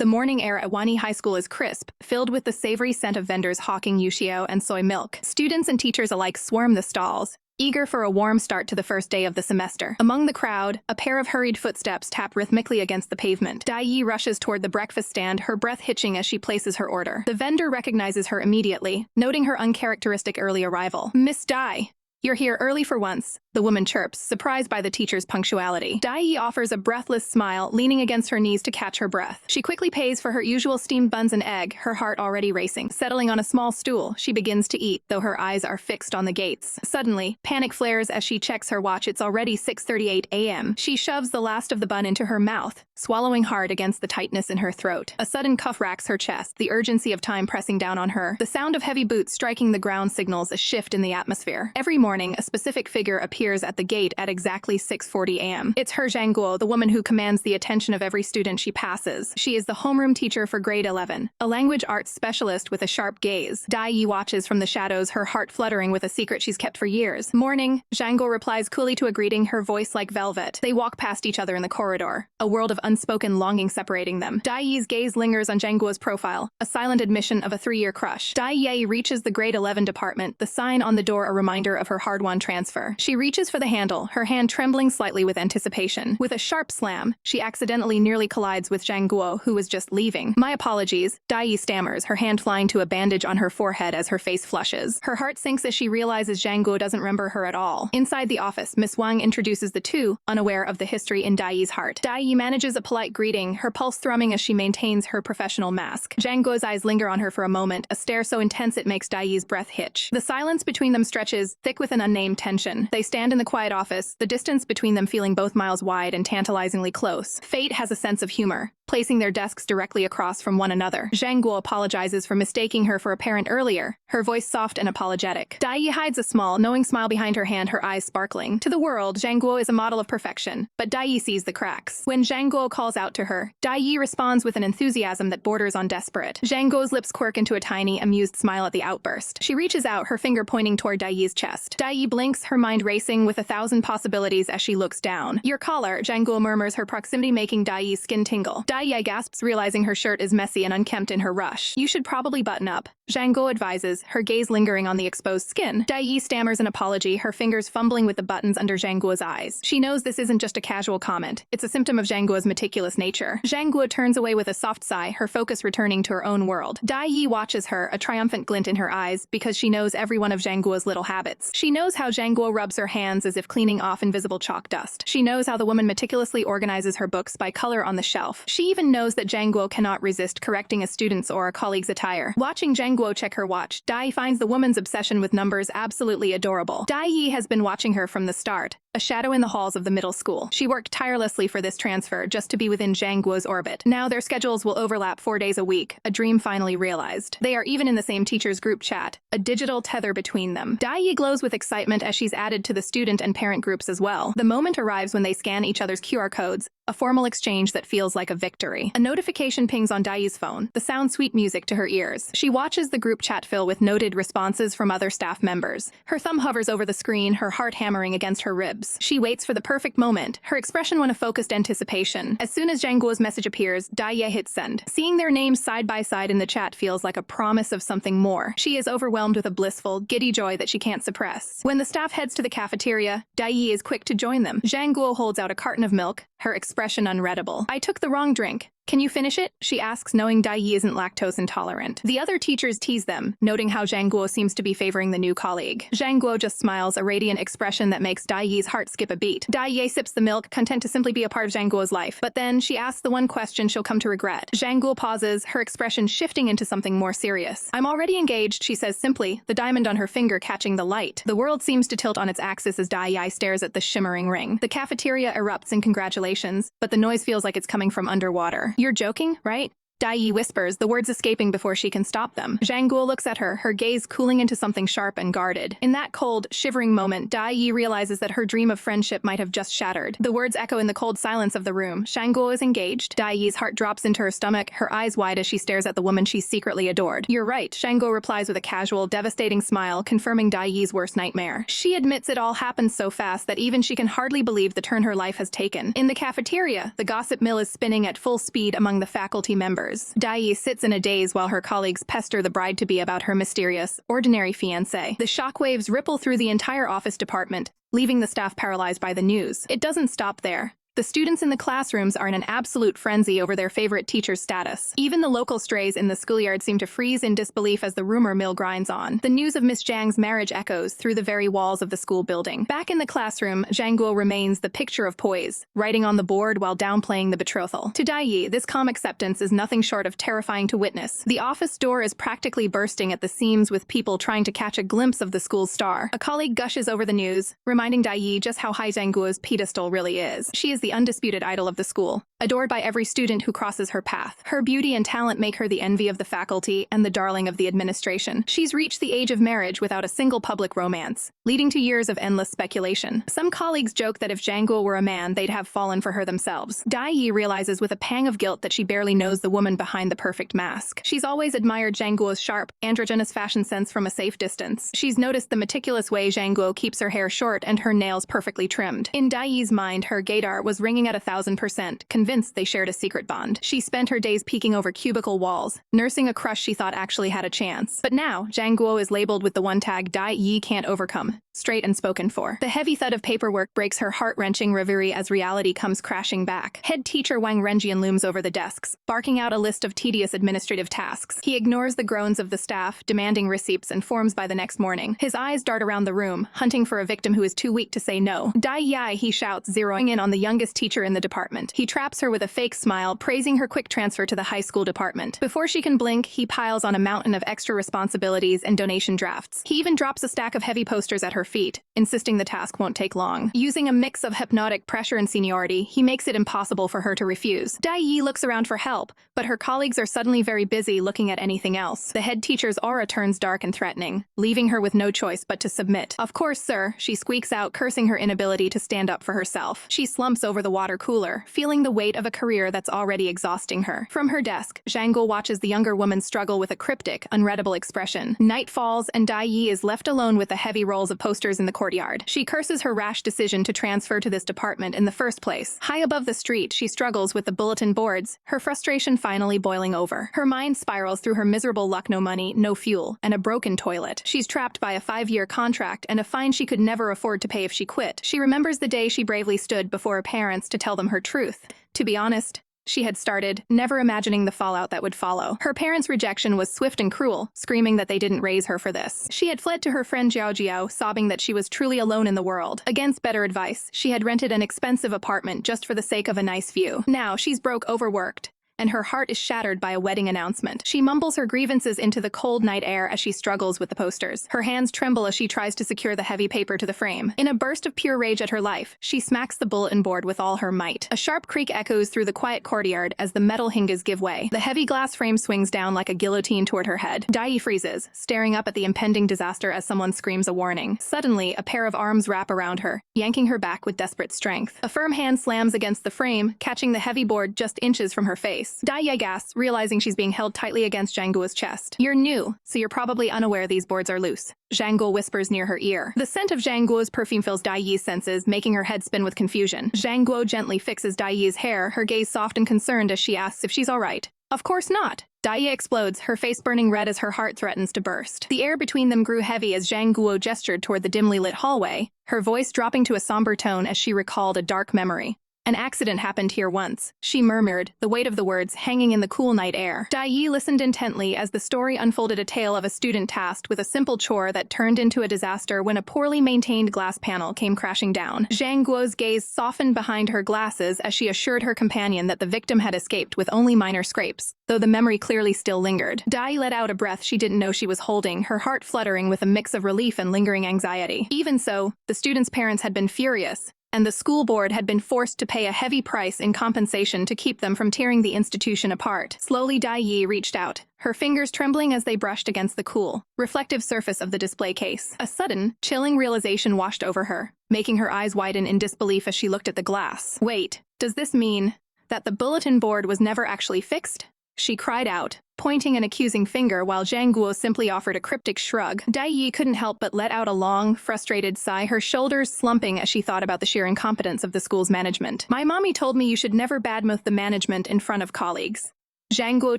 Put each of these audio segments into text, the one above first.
The morning air at Wani High School is crisp, filled with the savory scent of vendors hawking yushio and soy milk. Students and teachers alike swarm the stalls, eager for a warm start to the first day of the semester. Among the crowd, a pair of hurried footsteps tap rhythmically against the pavement. Dai Yi rushes toward the breakfast stand, her breath hitching as she places her order. The vendor recognizes her immediately, noting her uncharacteristic early arrival. "Miss Dai, you're here early for once," the woman chirps, surprised by the teacher's punctuality. Dai Yi offers a breathless smile, leaning against her knees to catch her breath. She quickly pays for her usual steamed buns and egg, her heart already racing. Settling on a small stool, she begins to eat, though her eyes are fixed on the gates. Suddenly, panic flares as she checks her watch. It's already 6:38 a.m. She shoves the last of the bun into her mouth, swallowing hard against the tightness in her throat. A sudden cough racks her chest, the urgency of time pressing down on her. The sound of heavy boots striking the ground signals a shift in the atmosphere. Every morning, a specific figure appears at the gate at exactly 6:40 a.m. It's her Zhang Guo, the woman who commands the attention of every student she passes. She is the homeroom teacher for grade 11, a language arts specialist with a sharp gaze. Dai Yi watches from the shadows, her heart fluttering with a secret she's kept for years. "Morning," Zhang Guo replies coolly to a greeting, her voice like velvet. They walk past each other in the corridor, a world of unspoken longing separating them. Dai Yi's gaze lingers on Zhang Guo's profile, a silent admission of a 3-year crush. Dai Yi reaches the grade 11 department, the sign on the door a reminder of her hard-won transfer. She reaches for the handle, her hand trembling slightly with anticipation. With a sharp slam, she accidentally nearly collides with Zhang Guo, who was just leaving. "My apologies," Dai Yi stammers, her hand flying to a bandage on her forehead as her face flushes. Her heart sinks as she realizes Zhang Guo doesn't remember her at all. Inside the office, Miss Wang introduces the two, unaware of the history in Dai Yi's heart. Dai Yi manages a polite greeting, her pulse thrumming as she maintains her professional mask. Zhang Guo's eyes linger on her for a moment, a stare so intense it makes Dai Yi's breath hitch. The silence between them stretches, thick with an unnamed tension. They stand in the quiet office, the distance between them feeling both miles wide and tantalizingly close. Fate has a sense of humor, placing their desks directly across from one another. Zhang Guo apologizes for mistaking her for a parent earlier, her voice soft and apologetic. Dai Yi hides a small, knowing smile behind her hand, her eyes sparkling. To the world, Zhang Guo is a model of perfection, but Dai Yi sees the cracks. When Zhang Guo calls out to her, Dai Yi responds with an enthusiasm that borders on desperate. Zhang Guo's lips quirk into a tiny, amused smile at the outburst. She reaches out, her finger pointing toward Dai Yi's chest. Dai Yi blinks, her mind racing with 1,000 possibilities as she looks down. "Your collar," Zhang Guo murmurs, her proximity making Dai Yi's skin tingle. Dai Yi gasps, realizing her shirt is messy and unkempt in her rush. "You should probably button up," Zhang Guo advises, her gaze lingering on the exposed skin. Dai Yi stammers an apology, her fingers fumbling with the buttons under Zhang Guo's eyes. She knows this isn't just a casual comment. It's a symptom of Zhang Guo's meticulous nature. Zhang Guo turns away with a soft sigh, her focus returning to her own world. Dai Yi watches her, a triumphant glint in her eyes, because she knows every one of Zhang Guo's little habits. She knows how Zhang Guo rubs her hands as if cleaning off invisible chalk dust. She knows how the woman meticulously organizes her books by color on the shelf. She even knows that Zhang Guo cannot resist correcting a student's or a colleague's attire. Watching Zhang Guo check her watch, Dai finds the woman's obsession with numbers absolutely adorable. Dai Yi has been watching her from the start, a shadow in the halls of the middle school. She worked tirelessly for this transfer, just to be within Zhang Guo's orbit. Now their schedules will overlap 4 days a week, a dream finally realized. They are even in the same teacher's group chat, a digital tether between them. Dai Yi glows with excitement as she's added to the student and parent groups as well. The moment arrives when they scan each other's QR codes, a formal exchange that feels like a victory. A notification pings on Dai Yi's phone, the sound sweet music to her ears. She watches the group chat fill with noted responses from other staff members. Her thumb hovers over the screen, her heart hammering against her ribs. She waits for the perfect moment, her expression one of focused anticipation. As soon as Zhang Guo's message appears, Dai Yi hits send. Seeing their names side by side in the chat feels like a promise of something more. She is overwhelmed with a blissful, giddy joy that she can't suppress. When the staff heads to the cafeteria, Dai Yi is quick to join them. Zhang Guo holds out a carton of milk, her expression unreadable. "I took the wrong drink. Can you finish it?" she asks, knowing Dai Yi isn't lactose intolerant. The other teachers tease them, noting how Zhang Guo seems to be favoring the new colleague. Zhang Guo just smiles, a radiant expression that makes Dai Yi's heart skip a beat. Dai Yi sips the milk, content to simply be a part of Zhang Guo's life. But then she asks the one question she'll come to regret. Zhang Guo pauses, her expression shifting into something more serious. "I'm already engaged," she says simply, the diamond on her finger catching the light. The world seems to tilt on its axis as Dai Yi stares at the shimmering ring. The cafeteria erupts in congratulations, but the noise feels like it's coming from underwater. "You're joking, right?" Dai Yi whispers, the words escaping before she can stop them. Zhang Guo looks at her, her gaze cooling into something sharp and guarded. In that cold, shivering moment, Dai Yi realizes that her dream of friendship might have just shattered. The words echo in the cold silence of the room. Zhang Guo is engaged. Dai Yi's heart drops into her stomach, her eyes wide as she stares at the woman she secretly adored. "You're right," Zhang Guo replies with a casual, devastating smile, confirming Dai Yi's worst nightmare. She admits it all happened so fast that even she can hardly believe the turn her life has taken. In the cafeteria, the gossip mill is spinning at full speed among the faculty members. hours. Dai Yi sits in a daze while her colleagues pester the bride-to-be about her mysterious, ordinary fiancé. The shockwaves ripple through the entire office department, leaving the staff paralyzed by the news. It doesn't stop there. The students in the classrooms are in an absolute frenzy over their favorite teacher's status. Even the local strays in the schoolyard seem to freeze in disbelief as the rumor mill grinds on. The news of Miss Zhang's marriage echoes through the very walls of the school building. Back in the classroom, Zhang Guo remains the picture of poise, writing on the board while downplaying the betrothal. To Dai Yi, this calm acceptance is nothing short of terrifying to witness. The office door is practically bursting at the seams with people trying to catch a glimpse of the school's star. A colleague gushes over the news, reminding Dai Yi just how high Zhang Guo's pedestal really is. She is the undisputed idol of the school, adored by every student who crosses her path. Her beauty and talent make her the envy of the faculty and the darling of the administration. She's reached the age of marriage without a single public romance, leading to years of endless speculation. Some colleagues joke that if Zhang Guo were a man, they'd have fallen for her themselves. Dai Yi realizes with a pang of guilt that she barely knows the woman behind the perfect mask. She's always admired Zhang Guo's sharp, androgynous fashion sense from a safe distance. She's noticed the meticulous way Zhang Guo keeps her hair short and her nails perfectly trimmed. In Dai Yi's mind, her gaydar was ringing at 1,000%, convinced they shared a secret bond. She spent her days peeking over cubicle walls, nursing a crush she thought actually had a chance. But now, Zhang Guo is labeled with the one tag Dai Yi can't overcome, straight and spoken for. The heavy thud of paperwork breaks her heart-wrenching reverie as reality comes crashing back. Head teacher Wang Renjian looms over the desks, barking out a list of tedious administrative tasks. He ignores the groans of the staff, demanding receipts and forms by the next morning. His eyes dart around the room, hunting for a victim who is too weak to say no. Dai Yi, he shouts, zeroing in on the youngest teacher in the department. He traps her with a fake smile, praising her quick transfer to the high school department. Before she can blink, he piles on a mountain of extra responsibilities and donation drafts. He even drops a stack of heavy posters at her feet, insisting the task won't take long. Using a mix of hypnotic pressure and seniority, he makes it impossible for her to refuse. Dai Yi looks around for help, but her colleagues are suddenly very busy looking at anything else. The head teacher's aura turns dark and threatening, leaving her with no choice but to submit. "Of course, sir," she squeaks out, cursing her inability to stand up for herself. She slumps over the water cooler, feeling the weight of a career that's already exhausting her. From her desk, Zhang Guo watches the younger woman struggle with a cryptic, unreadable expression. Night falls, and Dai Yi is left alone with the heavy rolls of posters in the courtyard. She curses her rash decision to transfer to this department in the first place. High above the street, she struggles with the bulletin boards, her frustration finally boiling over. Her mind spirals through her miserable luck: no money, no fuel, and a broken toilet. She's trapped by a 5-year contract and a fine she could never afford to pay if she quit. She remembers the day she bravely stood before her parents to tell them her truth. To be honest, she had started, never imagining the fallout that would follow. Her parents' rejection was swift and cruel, screaming that they didn't raise her for this. She had fled to her friend Jiao Jiao, sobbing that she was truly alone in the world. Against better advice, she had rented an expensive apartment just for the sake of a nice view. Now, she's broke, overworked, and her heart is shattered by a wedding announcement. She mumbles her grievances into the cold night air as she struggles with the posters. Her hands tremble as she tries to secure the heavy paper to the frame. In a burst of pure rage at her life, she smacks the bulletin board with all her might. A sharp creak echoes through the quiet courtyard as the metal hinges give way. The heavy glass frame swings down like a guillotine toward her head. Dai Yi freezes, staring up at the impending disaster as someone screams a warning. Suddenly, a pair of arms wrap around her, yanking her back with desperate strength. A firm hand slams against the frame, catching the heavy board just inches from her face. Dai Yi gasps, realizing she's being held tightly against Zhang Guo's chest. "You're new, so you're probably unaware these boards are loose," Zhang Guo whispers near her ear. The scent of Zhang Guo's perfume fills Dai Yi's senses, making her head spin with confusion. Zhang Guo gently fixes Dai Yi's hair, her gaze soft and concerned as she asks if she's all right. "Of course not." Dai Yi explodes, her face burning red as her heart threatens to burst. The air between them grew heavy as Zhang Guo gestured toward the dimly lit hallway, her voice dropping to a somber tone as she recalled a dark memory. "An accident happened here once," she murmured, the weight of the words hanging in the cool night air. Dai Yi listened intently as the story unfolded a tale of a student tasked with a simple chore that turned into a disaster when a poorly maintained glass panel came crashing down. Zhang Guo's gaze softened behind her glasses as she assured her companion that the victim had escaped with only minor scrapes, though the memory clearly still lingered. Dai let out a breath she didn't know she was holding, her heart fluttering with a mix of relief and lingering anxiety. Even so, the students' parents had been furious, and the school board had been forced to pay a heavy price in compensation to keep them from tearing the institution apart. Slowly, Dai Yi reached out, her fingers trembling as they brushed against the cool, reflective surface of the display case. A sudden, chilling realization washed over her, making her eyes widen in disbelief as she looked at the glass. "Wait, does this mean that the bulletin board was never actually fixed?" she cried out, pointing an accusing finger while Zhang Guo simply offered a cryptic shrug. Dai Yi couldn't help but let out a long, frustrated sigh, her shoulders slumping as she thought about the sheer incompetence of the school's management. "My mommy told me you should never badmouth the management in front of colleagues," Zhang Guo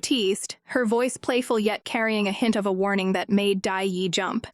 teased, her voice playful yet carrying a hint of a warning that made Dai Yi jump.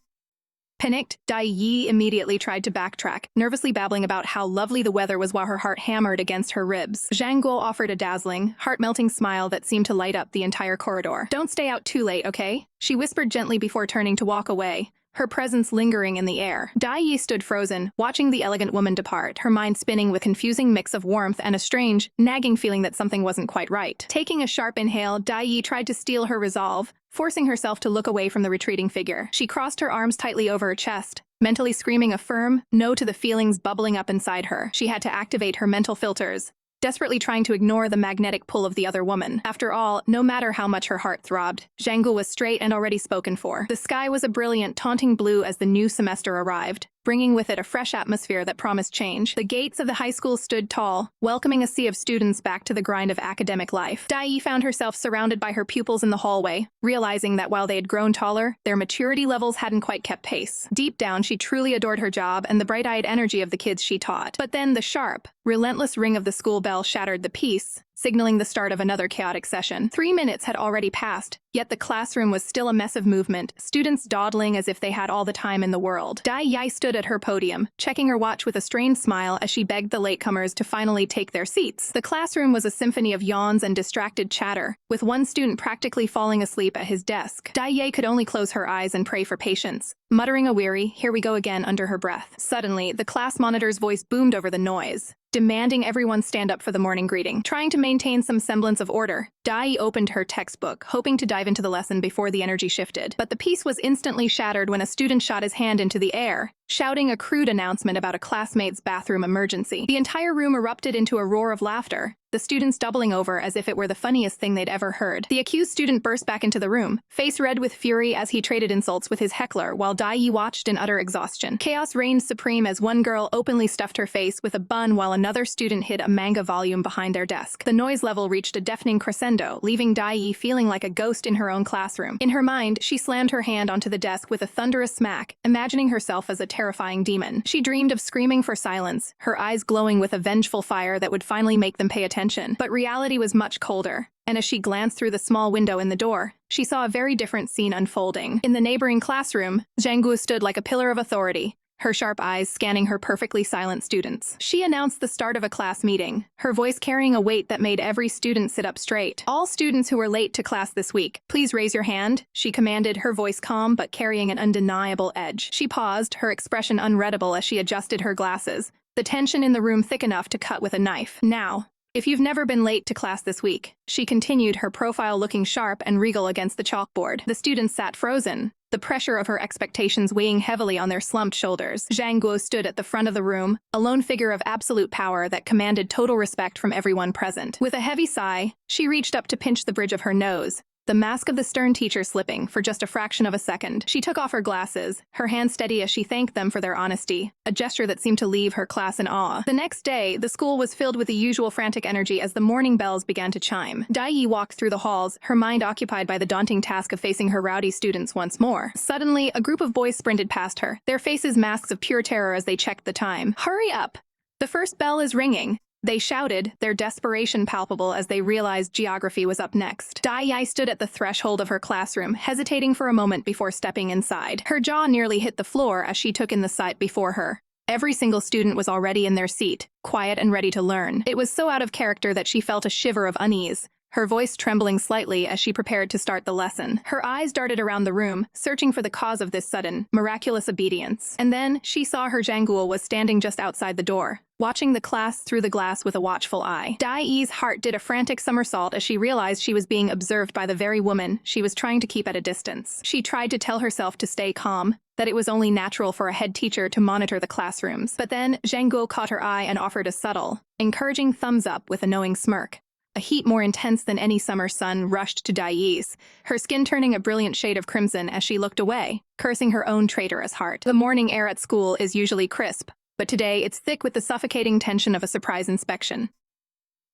Panicked, Dai Yi immediately tried to backtrack, nervously babbling about how lovely the weather was while her heart hammered against her ribs. Zhang Guo offered a dazzling, heart-melting smile that seemed to light up the entire corridor. "Don't stay out too late, okay?" she whispered gently before turning to walk away, her presence lingering in the air. Dai Yi stood frozen, watching the elegant woman depart, her mind spinning with a confusing mix of warmth and a strange, nagging feeling that something wasn't quite right. Taking a sharp inhale, Dai Yi tried to steel her resolve, forcing herself to look away from the retreating figure. She crossed her arms tightly over her chest, mentally screaming a firm no to the feelings bubbling up inside her. She had to activate her mental filters, desperately trying to ignore the magnetic pull of the other woman. After all, no matter how much her heart throbbed, Zhang Guo was straight and already spoken for. The sky was a brilliant, taunting blue as the new semester arrived, bringing with it a fresh atmosphere that promised change. The gates of the high school stood tall, welcoming a sea of students back to the grind of academic life. Dai Yi found herself surrounded by her pupils in the hallway, realizing that while they had grown taller, their maturity levels hadn't quite kept pace. Deep down, she truly adored her job and the bright-eyed energy of the kids she taught. But then the sharp, relentless ring of the school bell shattered the peace, signaling the start of another chaotic session. 3 minutes had already passed, yet the classroom was still a mess of movement, students dawdling as if they had all the time in the world. Dai Yi stood at her podium, checking her watch with a strained smile as she begged the latecomers to finally take their seats. The classroom was a symphony of yawns and distracted chatter, with one student practically falling asleep at his desk. Dai Yi could only close her eyes and pray for patience, muttering a weary, "Here we go again," under her breath. Suddenly, the class monitor's voice boomed over the noise, demanding everyone stand up for the morning greeting. Trying to maintain some semblance of order, Dai Yi opened her textbook, hoping to dive into the lesson before the energy shifted. But the peace was instantly shattered when a student shot his hand into the air, shouting a crude announcement about a classmate's bathroom emergency. The entire room erupted into a roar of laughter, the students doubling over as if it were the funniest thing they'd ever heard. The accused student burst back into the room, face red with fury as he traded insults with his heckler while Dai Yi watched in utter exhaustion. Chaos reigned supreme as one girl openly stuffed her face with a bun while another student hid a manga volume behind their desk. The noise level reached a deafening crescendo, leaving Dai Yi feeling like a ghost in her own classroom. In her mind, she slammed her hand onto the desk with a thunderous smack, imagining herself as a terrifying demon. She dreamed of screaming for silence, her eyes glowing with a vengeful fire that would finally make them pay attention. But reality was much colder, and as she glanced through the small window in the door, she saw a very different scene unfolding. In the neighboring classroom, Zhang Guo stood like a pillar of authority, her sharp eyes scanning her perfectly silent students. She announced the start of a class meeting, her voice carrying a weight that made every student sit up straight. "All students who were late to class this week, please raise your hand," she commanded, her voice calm but carrying an undeniable edge. She paused, her expression unreadable as she adjusted her glasses, the tension in the room thick enough to cut with a knife. "Now, if you've never been late to class this week," she continued, her profile looking sharp and regal against the chalkboard. The students sat frozen, the pressure of her expectations weighing heavily on their slumped shoulders. Zhang Guo stood at the front of the room, a lone figure of absolute power that commanded total respect from everyone present. With a heavy sigh, she reached up to pinch the bridge of her nose, the mask of the stern teacher slipping for just a fraction of a second. She took off her glasses, her hand steady as she thanked them for their honesty, a gesture that seemed to leave her class in awe. The next day, the school was filled with the usual frantic energy as the morning bells began to chime. Dai Yi walked through the halls, her mind occupied by the daunting task of facing her rowdy students once more. Suddenly, a group of boys sprinted past her, their faces masks of pure terror as they checked the time. "Hurry up! The first bell is ringing!" they shouted, their desperation palpable as they realized geography was up next. Dai Yi stood at the threshold of her classroom, hesitating for a moment before stepping inside. Her jaw nearly hit the floor as she took in the sight before her. Every single student was already in their seat, quiet and ready to learn. It was so out of character that she felt a shiver of unease, her voice trembling slightly as she prepared to start the lesson. Her eyes darted around the room, searching for the cause of this sudden, miraculous obedience. And then, she saw her Zhang Guo was standing just outside the door, watching the class through the glass with a watchful eye. Dai Yi's heart did a frantic somersault as she realized she was being observed by the very woman she was trying to keep at a distance. She tried to tell herself to stay calm, that it was only natural for a head teacher to monitor the classrooms. But then, Zhang Guo caught her eye and offered a subtle, encouraging thumbs up with a knowing smirk. A heat more intense than any summer sun rushed to Dai Yi's, her skin turning a brilliant shade of crimson as she looked away, cursing her own traitorous heart. The morning air at school is usually crisp, but today it's thick with the suffocating tension of a surprise inspection.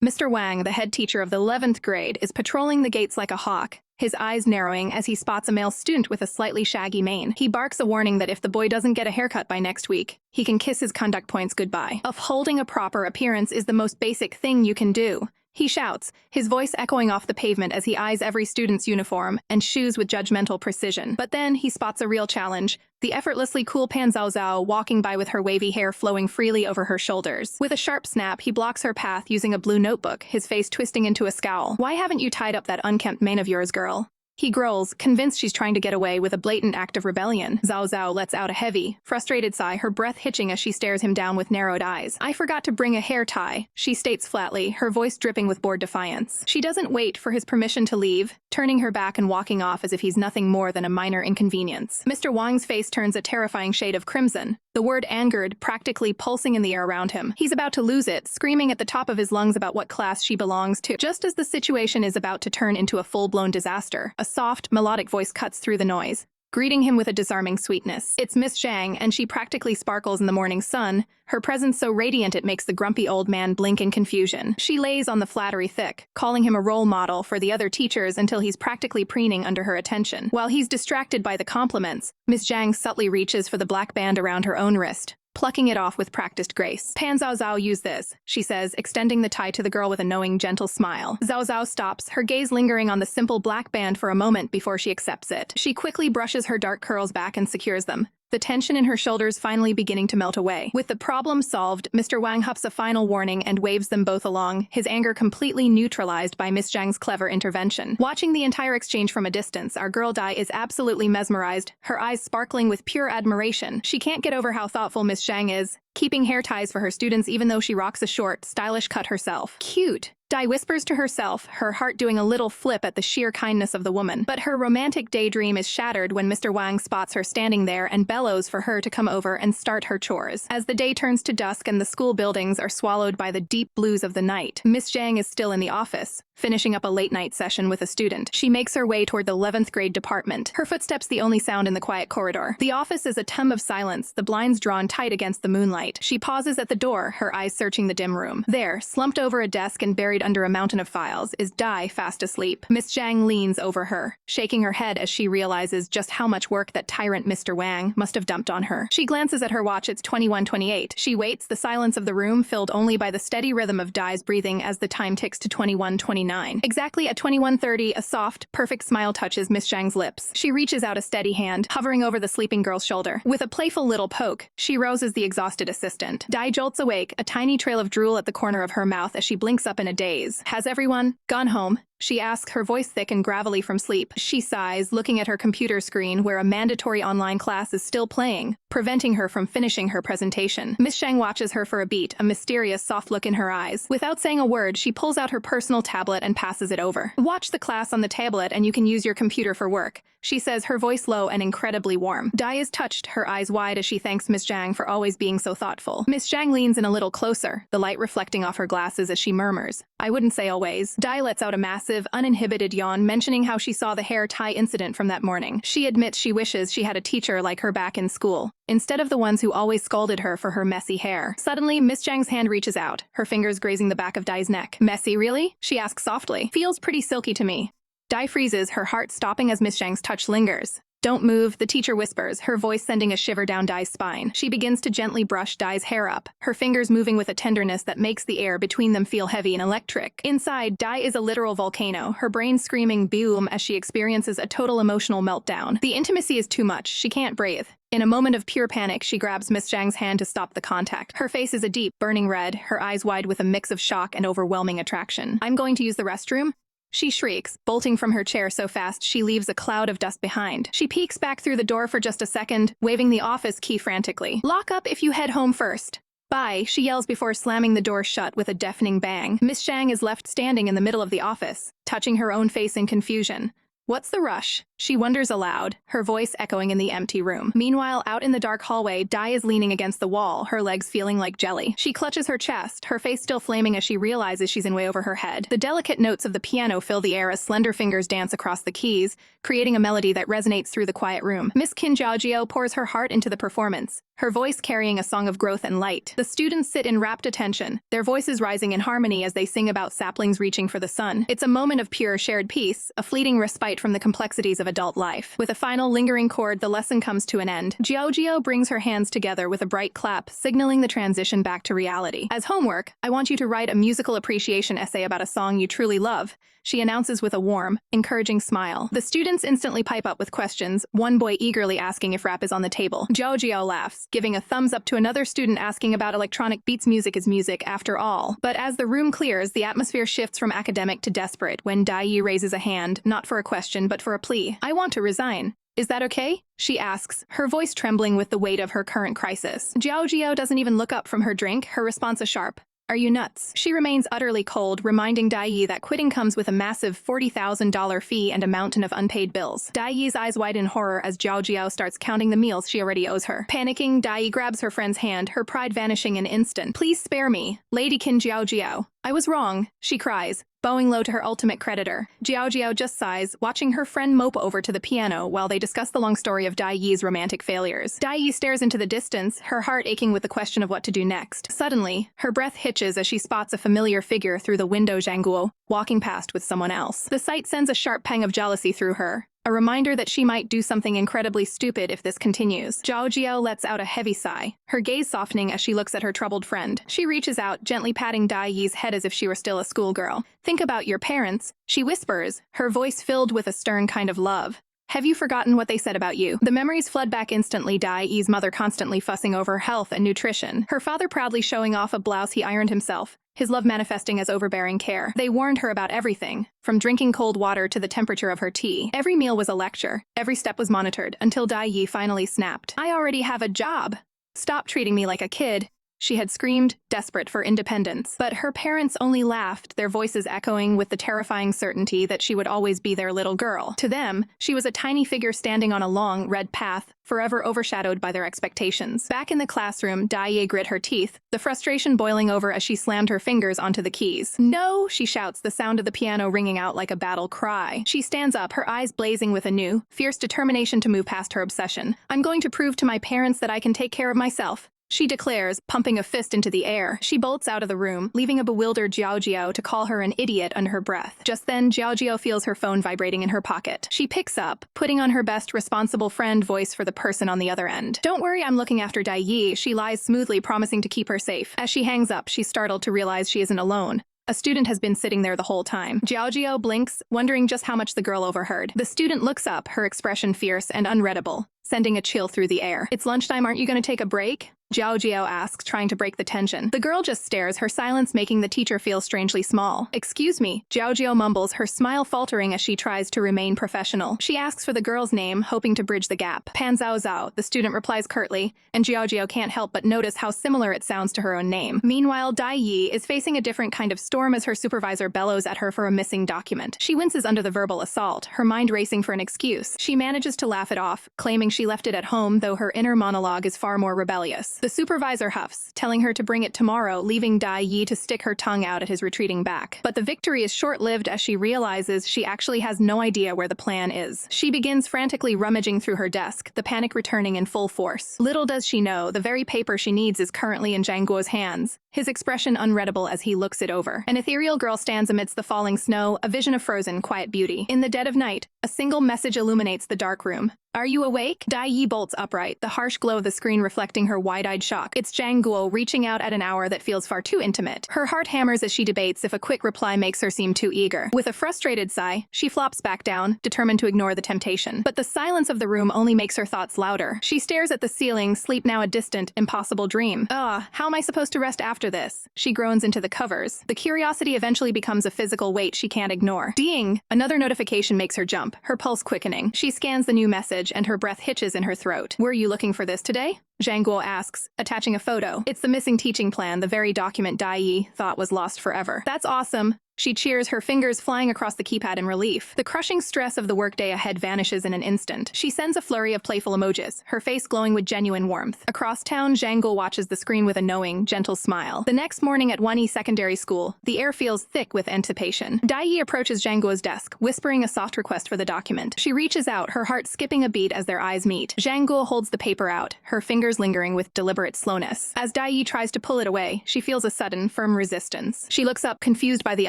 Mr. Wang, the head teacher of the 11th grade, is patrolling the gates like a hawk, his eyes narrowing as he spots a male student with a slightly shaggy mane. He barks a warning that if the boy doesn't get a haircut by next week, he can kiss his conduct points goodbye. Upholding a proper appearance is the most basic thing you can do. He shouts, his voice echoing off the pavement as he eyes every student's uniform and shoes with judgmental precision. But then he spots a real challenge, the effortlessly cool Pan Zhao Zhao walking by with her wavy hair flowing freely over her shoulders. With a sharp snap, he blocks her path using a blue notebook, his face twisting into a scowl. "Why haven't you tied up that unkempt mane of yours, girl?" He growls, convinced she's trying to get away with a blatant act of rebellion. Zhao Zhao lets out a heavy, frustrated sigh, her breath hitching as she stares him down with narrowed eyes. "I forgot to bring a hair tie," she states flatly, her voice dripping with bored defiance. She doesn't wait for his permission to leave, turning her back and walking off as if he's nothing more than a minor inconvenience. Mr. Wang's face turns a terrifying shade of crimson, the word angered practically pulsing in the air around him. He's about to lose it, screaming at the top of his lungs about what class she belongs to. Just as the situation is about to turn into a full-blown disaster, a soft, melodic voice cuts through the noise, greeting him with a disarming sweetness. It's Miss Zhang, and she practically sparkles in the morning sun, her presence so radiant it makes the grumpy old man blink in confusion. She lays on the flattery thick, calling him a role model for the other teachers until he's practically preening under her attention. While he's distracted by the compliments, Miss Zhang subtly reaches for the black band around her own wrist, plucking it off with practiced grace. "Pan Zhao Zhao, use this," she says, extending the tie to the girl with a knowing, gentle smile. Zhao Zhao stops, her gaze lingering on the simple black band for a moment before she accepts it. She quickly brushes her dark curls back and secures them, the tension in her shoulders finally beginning to melt away. With the problem solved, Mr. Wang huffs a final warning and waves them both along, his anger completely neutralized by Miss Zhang's clever intervention. Watching the entire exchange from a distance, our girl Dai is absolutely mesmerized, her eyes sparkling with pure admiration. She can't get over how thoughtful Miss Zhang is, keeping hair ties for her students even though she rocks a short, stylish cut herself. Cute. Dai whispers to herself, her heart doing a little flip at the sheer kindness of the woman. But her romantic daydream is shattered when Mr. Wang spots her standing there and bellows for her to come over and start her chores. As the day turns to dusk and the school buildings are swallowed by the deep blues of the night, Miss Zhang is still in the office, finishing up a late-night session with a student. She makes her way toward the 11th grade department, her footsteps the only sound in the quiet corridor. The office is a tomb of silence, the blinds drawn tight against the moonlight. She pauses at the door, her eyes searching the dim room. There, slumped over a desk and buried under a mountain of files, is Dai fast asleep. Miss Zhang leans over her, shaking her head as she realizes just how much work that tyrant Mr. Wang must have dumped on her. She glances at her watch, it's 21:28. She waits, the silence of the room filled only by the steady rhythm of Dai's breathing as the time ticks to 21:29. Exactly at 21:30, a soft, perfect smile touches Miss Zhang's lips. She reaches out a steady hand, hovering over the sleeping girl's shoulder. With a playful little poke, she rouses the exhausted assistant. Dai jolts awake, a tiny trail of drool at the corner of her mouth as she blinks up in a daze. "Has everyone gone home?" she asks, her voice thick and gravelly from sleep. She sighs, looking at her computer screen where a mandatory online class is still playing, preventing her from finishing her presentation. Miss Zhang watches her for a beat, a mysterious, soft look in her eyes. Without saying a word, she pulls out her personal tablet and passes it over. "Watch the class on the tablet and you can use your computer for work," she says, her voice low and incredibly warm. Dai is touched, her eyes wide as she thanks Miss Zhang for always being so thoughtful. Miss Zhang leans in a little closer, the light reflecting off her glasses as she murmurs, "I wouldn't say always." Dai lets out a massive, uninhibited yawn, mentioning how she saw the hair tie incident from that morning. She admits she wishes she had a teacher like her back in school, instead of the ones who always scolded her for her messy hair. Suddenly, Miss Zhang's hand reaches out, her fingers grazing the back of Dai's neck. "Messy, really?" she asks softly. "Feels pretty silky to me." Dai freezes, her heart stopping as Miss Zhang's touch lingers. "Don't move," the teacher whispers, her voice sending a shiver down Dai's spine. She begins to gently brush Dai's hair up, her fingers moving with a tenderness that makes the air between them feel heavy and electric. Inside, Dai is a literal volcano, her brain screaming boom as she experiences a total emotional meltdown. The intimacy is too much, she can't breathe. In a moment of pure panic, she grabs Miss Zhang's hand to stop the contact. Her face is a deep, burning red, her eyes wide with a mix of shock and overwhelming attraction. "I'm going to use the restroom," she shrieks, bolting from her chair so fast she leaves a cloud of dust behind. She peeks back through the door for just a second, waving the office key frantically. "Lock up if you head home first." "Bye," she yells before slamming the door shut with a deafening bang. Miss Zhang is left standing in the middle of the office, touching her own face in confusion. "What's the rush?" she wonders aloud, her voice echoing in the empty room. Meanwhile, out in the dark hallway, Dai is leaning against the wall, her legs feeling like jelly. She clutches her chest, her face still flaming as she realizes she's in way over her head. The delicate notes of the piano fill the air as slender fingers dance across the keys, creating a melody that resonates through the quiet room. Miss Qin Jiaojio pours her heart into the performance, her voice carrying a song of growth and light. The students sit in rapt attention, their voices rising in harmony as they sing about saplings reaching for the sun. It's a moment of pure shared peace, a fleeting respite from the complexities of adult life. With a final lingering chord, the lesson comes to an end. Jiao brings her hands together with a bright clap, signaling the transition back to reality. As homework, I want you to write a musical appreciation essay about a song you truly love, she announces with a warm, encouraging smile. The students instantly pipe up with questions, one boy eagerly asking if rap is on the table. Jiao laughs, giving a thumbs up to another student asking about electronic beats. Music is music, after all. But as the room clears, the atmosphere shifts from academic to desperate when Dai Yi raises a hand, not for a question but for a plea. I want to resign. Is that okay? She asks, her voice trembling with the weight of her current crisis. Jiao doesn't even look up from her drink, her response a sharp, "Are you nuts?" She remains utterly cold, reminding Dai Yi that quitting comes with a massive $40,000 fee and a mountain of unpaid bills. Dai Yi's eyes widen in horror as Jiao starts counting the meals she already owes her. Panicking, Dai Yi grabs her friend's hand, her pride vanishing in an instant. "Please spare me, Ladykin Jiao. I was wrong," she cries, bowing low to her ultimate creditor. Jiao just sighs, watching her friend mope over to the piano while they discuss the long story of Dai Yi's romantic failures. Dai Yi stares into the distance, her heart aching with the question of what to do next. Suddenly, her breath hitches as she spots a familiar figure through the window. Zhang Guo, walking past with someone else. The sight sends a sharp pang of jealousy through her, a reminder that she might do something incredibly stupid if this continues. Jiao lets out a heavy sigh, her gaze softening as she looks at her troubled friend. She reaches out, gently patting Dai Yi's head as if she were still a schoolgirl. "Think about your parents," she whispers, her voice filled with a stern kind of love. "Have you forgotten what they said about you?" The memories flood back instantly. Dai Yi's mother constantly fussing over health and nutrition, her father proudly showing off a blouse he ironed himself, his love manifesting as overbearing care. They warned her about everything, from drinking cold water to the temperature of her tea. Every meal was a lecture, every step was monitored, until Dai Yi finally snapped. "I already have a job. Stop treating me like a kid," she had screamed, desperate for independence. But her parents only laughed, their voices echoing with the terrifying certainty that she would always be their little girl. To them, she was a tiny figure standing on a long, red path, forever overshadowed by their expectations. Back in the classroom, Dai Yi grit her teeth, the frustration boiling over as she slammed her fingers onto the keys. "No!" she shouts, the sound of the piano ringing out like a battle cry. She stands up, her eyes blazing with a new, fierce determination to move past her obsession. "I'm going to prove to my parents that I can take care of myself," she declares, pumping a fist into the air. She bolts out of the room, leaving a bewildered Jiao to call her an idiot under her breath. Just then, Jiao feels her phone vibrating in her pocket. She picks up, putting on her best responsible friend voice for the person on the other end. "Don't worry, I'm looking after Dai Yi," she lies smoothly, promising to keep her safe. As she hangs up, she's startled to realize she isn't alone. A student has been sitting there the whole time. Jiao blinks, wondering just how much the girl overheard. The student looks up, her expression fierce and unreadable, sending a chill through the air. "It's lunchtime, aren't you going to take a break?" Jiao asks, trying to break the tension. The girl just stares, her silence making the teacher feel strangely small. "Excuse me," Jiao mumbles, her smile faltering as she tries to remain professional. She asks for the girl's name, hoping to bridge the gap. "Pan Zhao," the student replies curtly, and Jiao can't help but notice how similar it sounds to her own name. Meanwhile, Dai Yi is facing a different kind of storm as her supervisor bellows at her for a missing document. She winces under the verbal assault, her mind racing for an excuse. She manages to laugh it off, claiming she left it at home, though her inner monologue is far more rebellious. The supervisor huffs, telling her to bring it tomorrow, leaving Dai Yi to stick her tongue out at his retreating back. But the victory is short-lived as she realizes she actually has no idea where the plan is. She begins frantically rummaging through her desk, the panic returning in full force. Little does she know, the very paper she needs is currently in Zhang Guo's hands, his expression unreadable as he looks it over. An ethereal girl stands amidst the falling snow, a vision of frozen, quiet beauty. In the dead of night, a single message illuminates the dark room. "Are you awake?" Dai Yi bolts upright, the harsh glow of the screen reflecting her wide-eyed shock. It's Zhang Guo reaching out at an hour that feels far too intimate. Her heart hammers as she debates if a quick reply makes her seem too eager. With a frustrated sigh, she flops back down, determined to ignore the temptation. But the silence of the room only makes her thoughts louder. She stares at the ceiling, sleep now a distant, impossible dream. "Ugh, how am I supposed to rest after this?" She groans into the covers. The curiosity eventually becomes a physical weight she can't ignore. Ding! Another notification makes her jump, her pulse quickening. She scans the new message, and her breath hitches in her throat. "Were you looking for this today?" Zhang Guo asks, attaching a photo. It's the missing teaching plan, the very document Dai Yi thought was lost forever. "That's awesome," She cheers, her fingers flying across the keypad in relief. The crushing stress of the workday ahead vanishes in an instant. She sends a flurry of playful emojis, her face glowing with genuine warmth. Across town, Zhang Guo watches the screen with a knowing, gentle smile. The next morning at 1E Secondary School, the air feels thick with anticipation. Dai Yi approaches Zhang Guo's desk, whispering a soft request for the document. She reaches out, her heart skipping a beat as their eyes meet. Zhang Guo holds the paper out, her fingers lingering with deliberate slowness. As Dai Yi tries to pull it away, she feels a sudden, firm resistance. She looks up, confused by the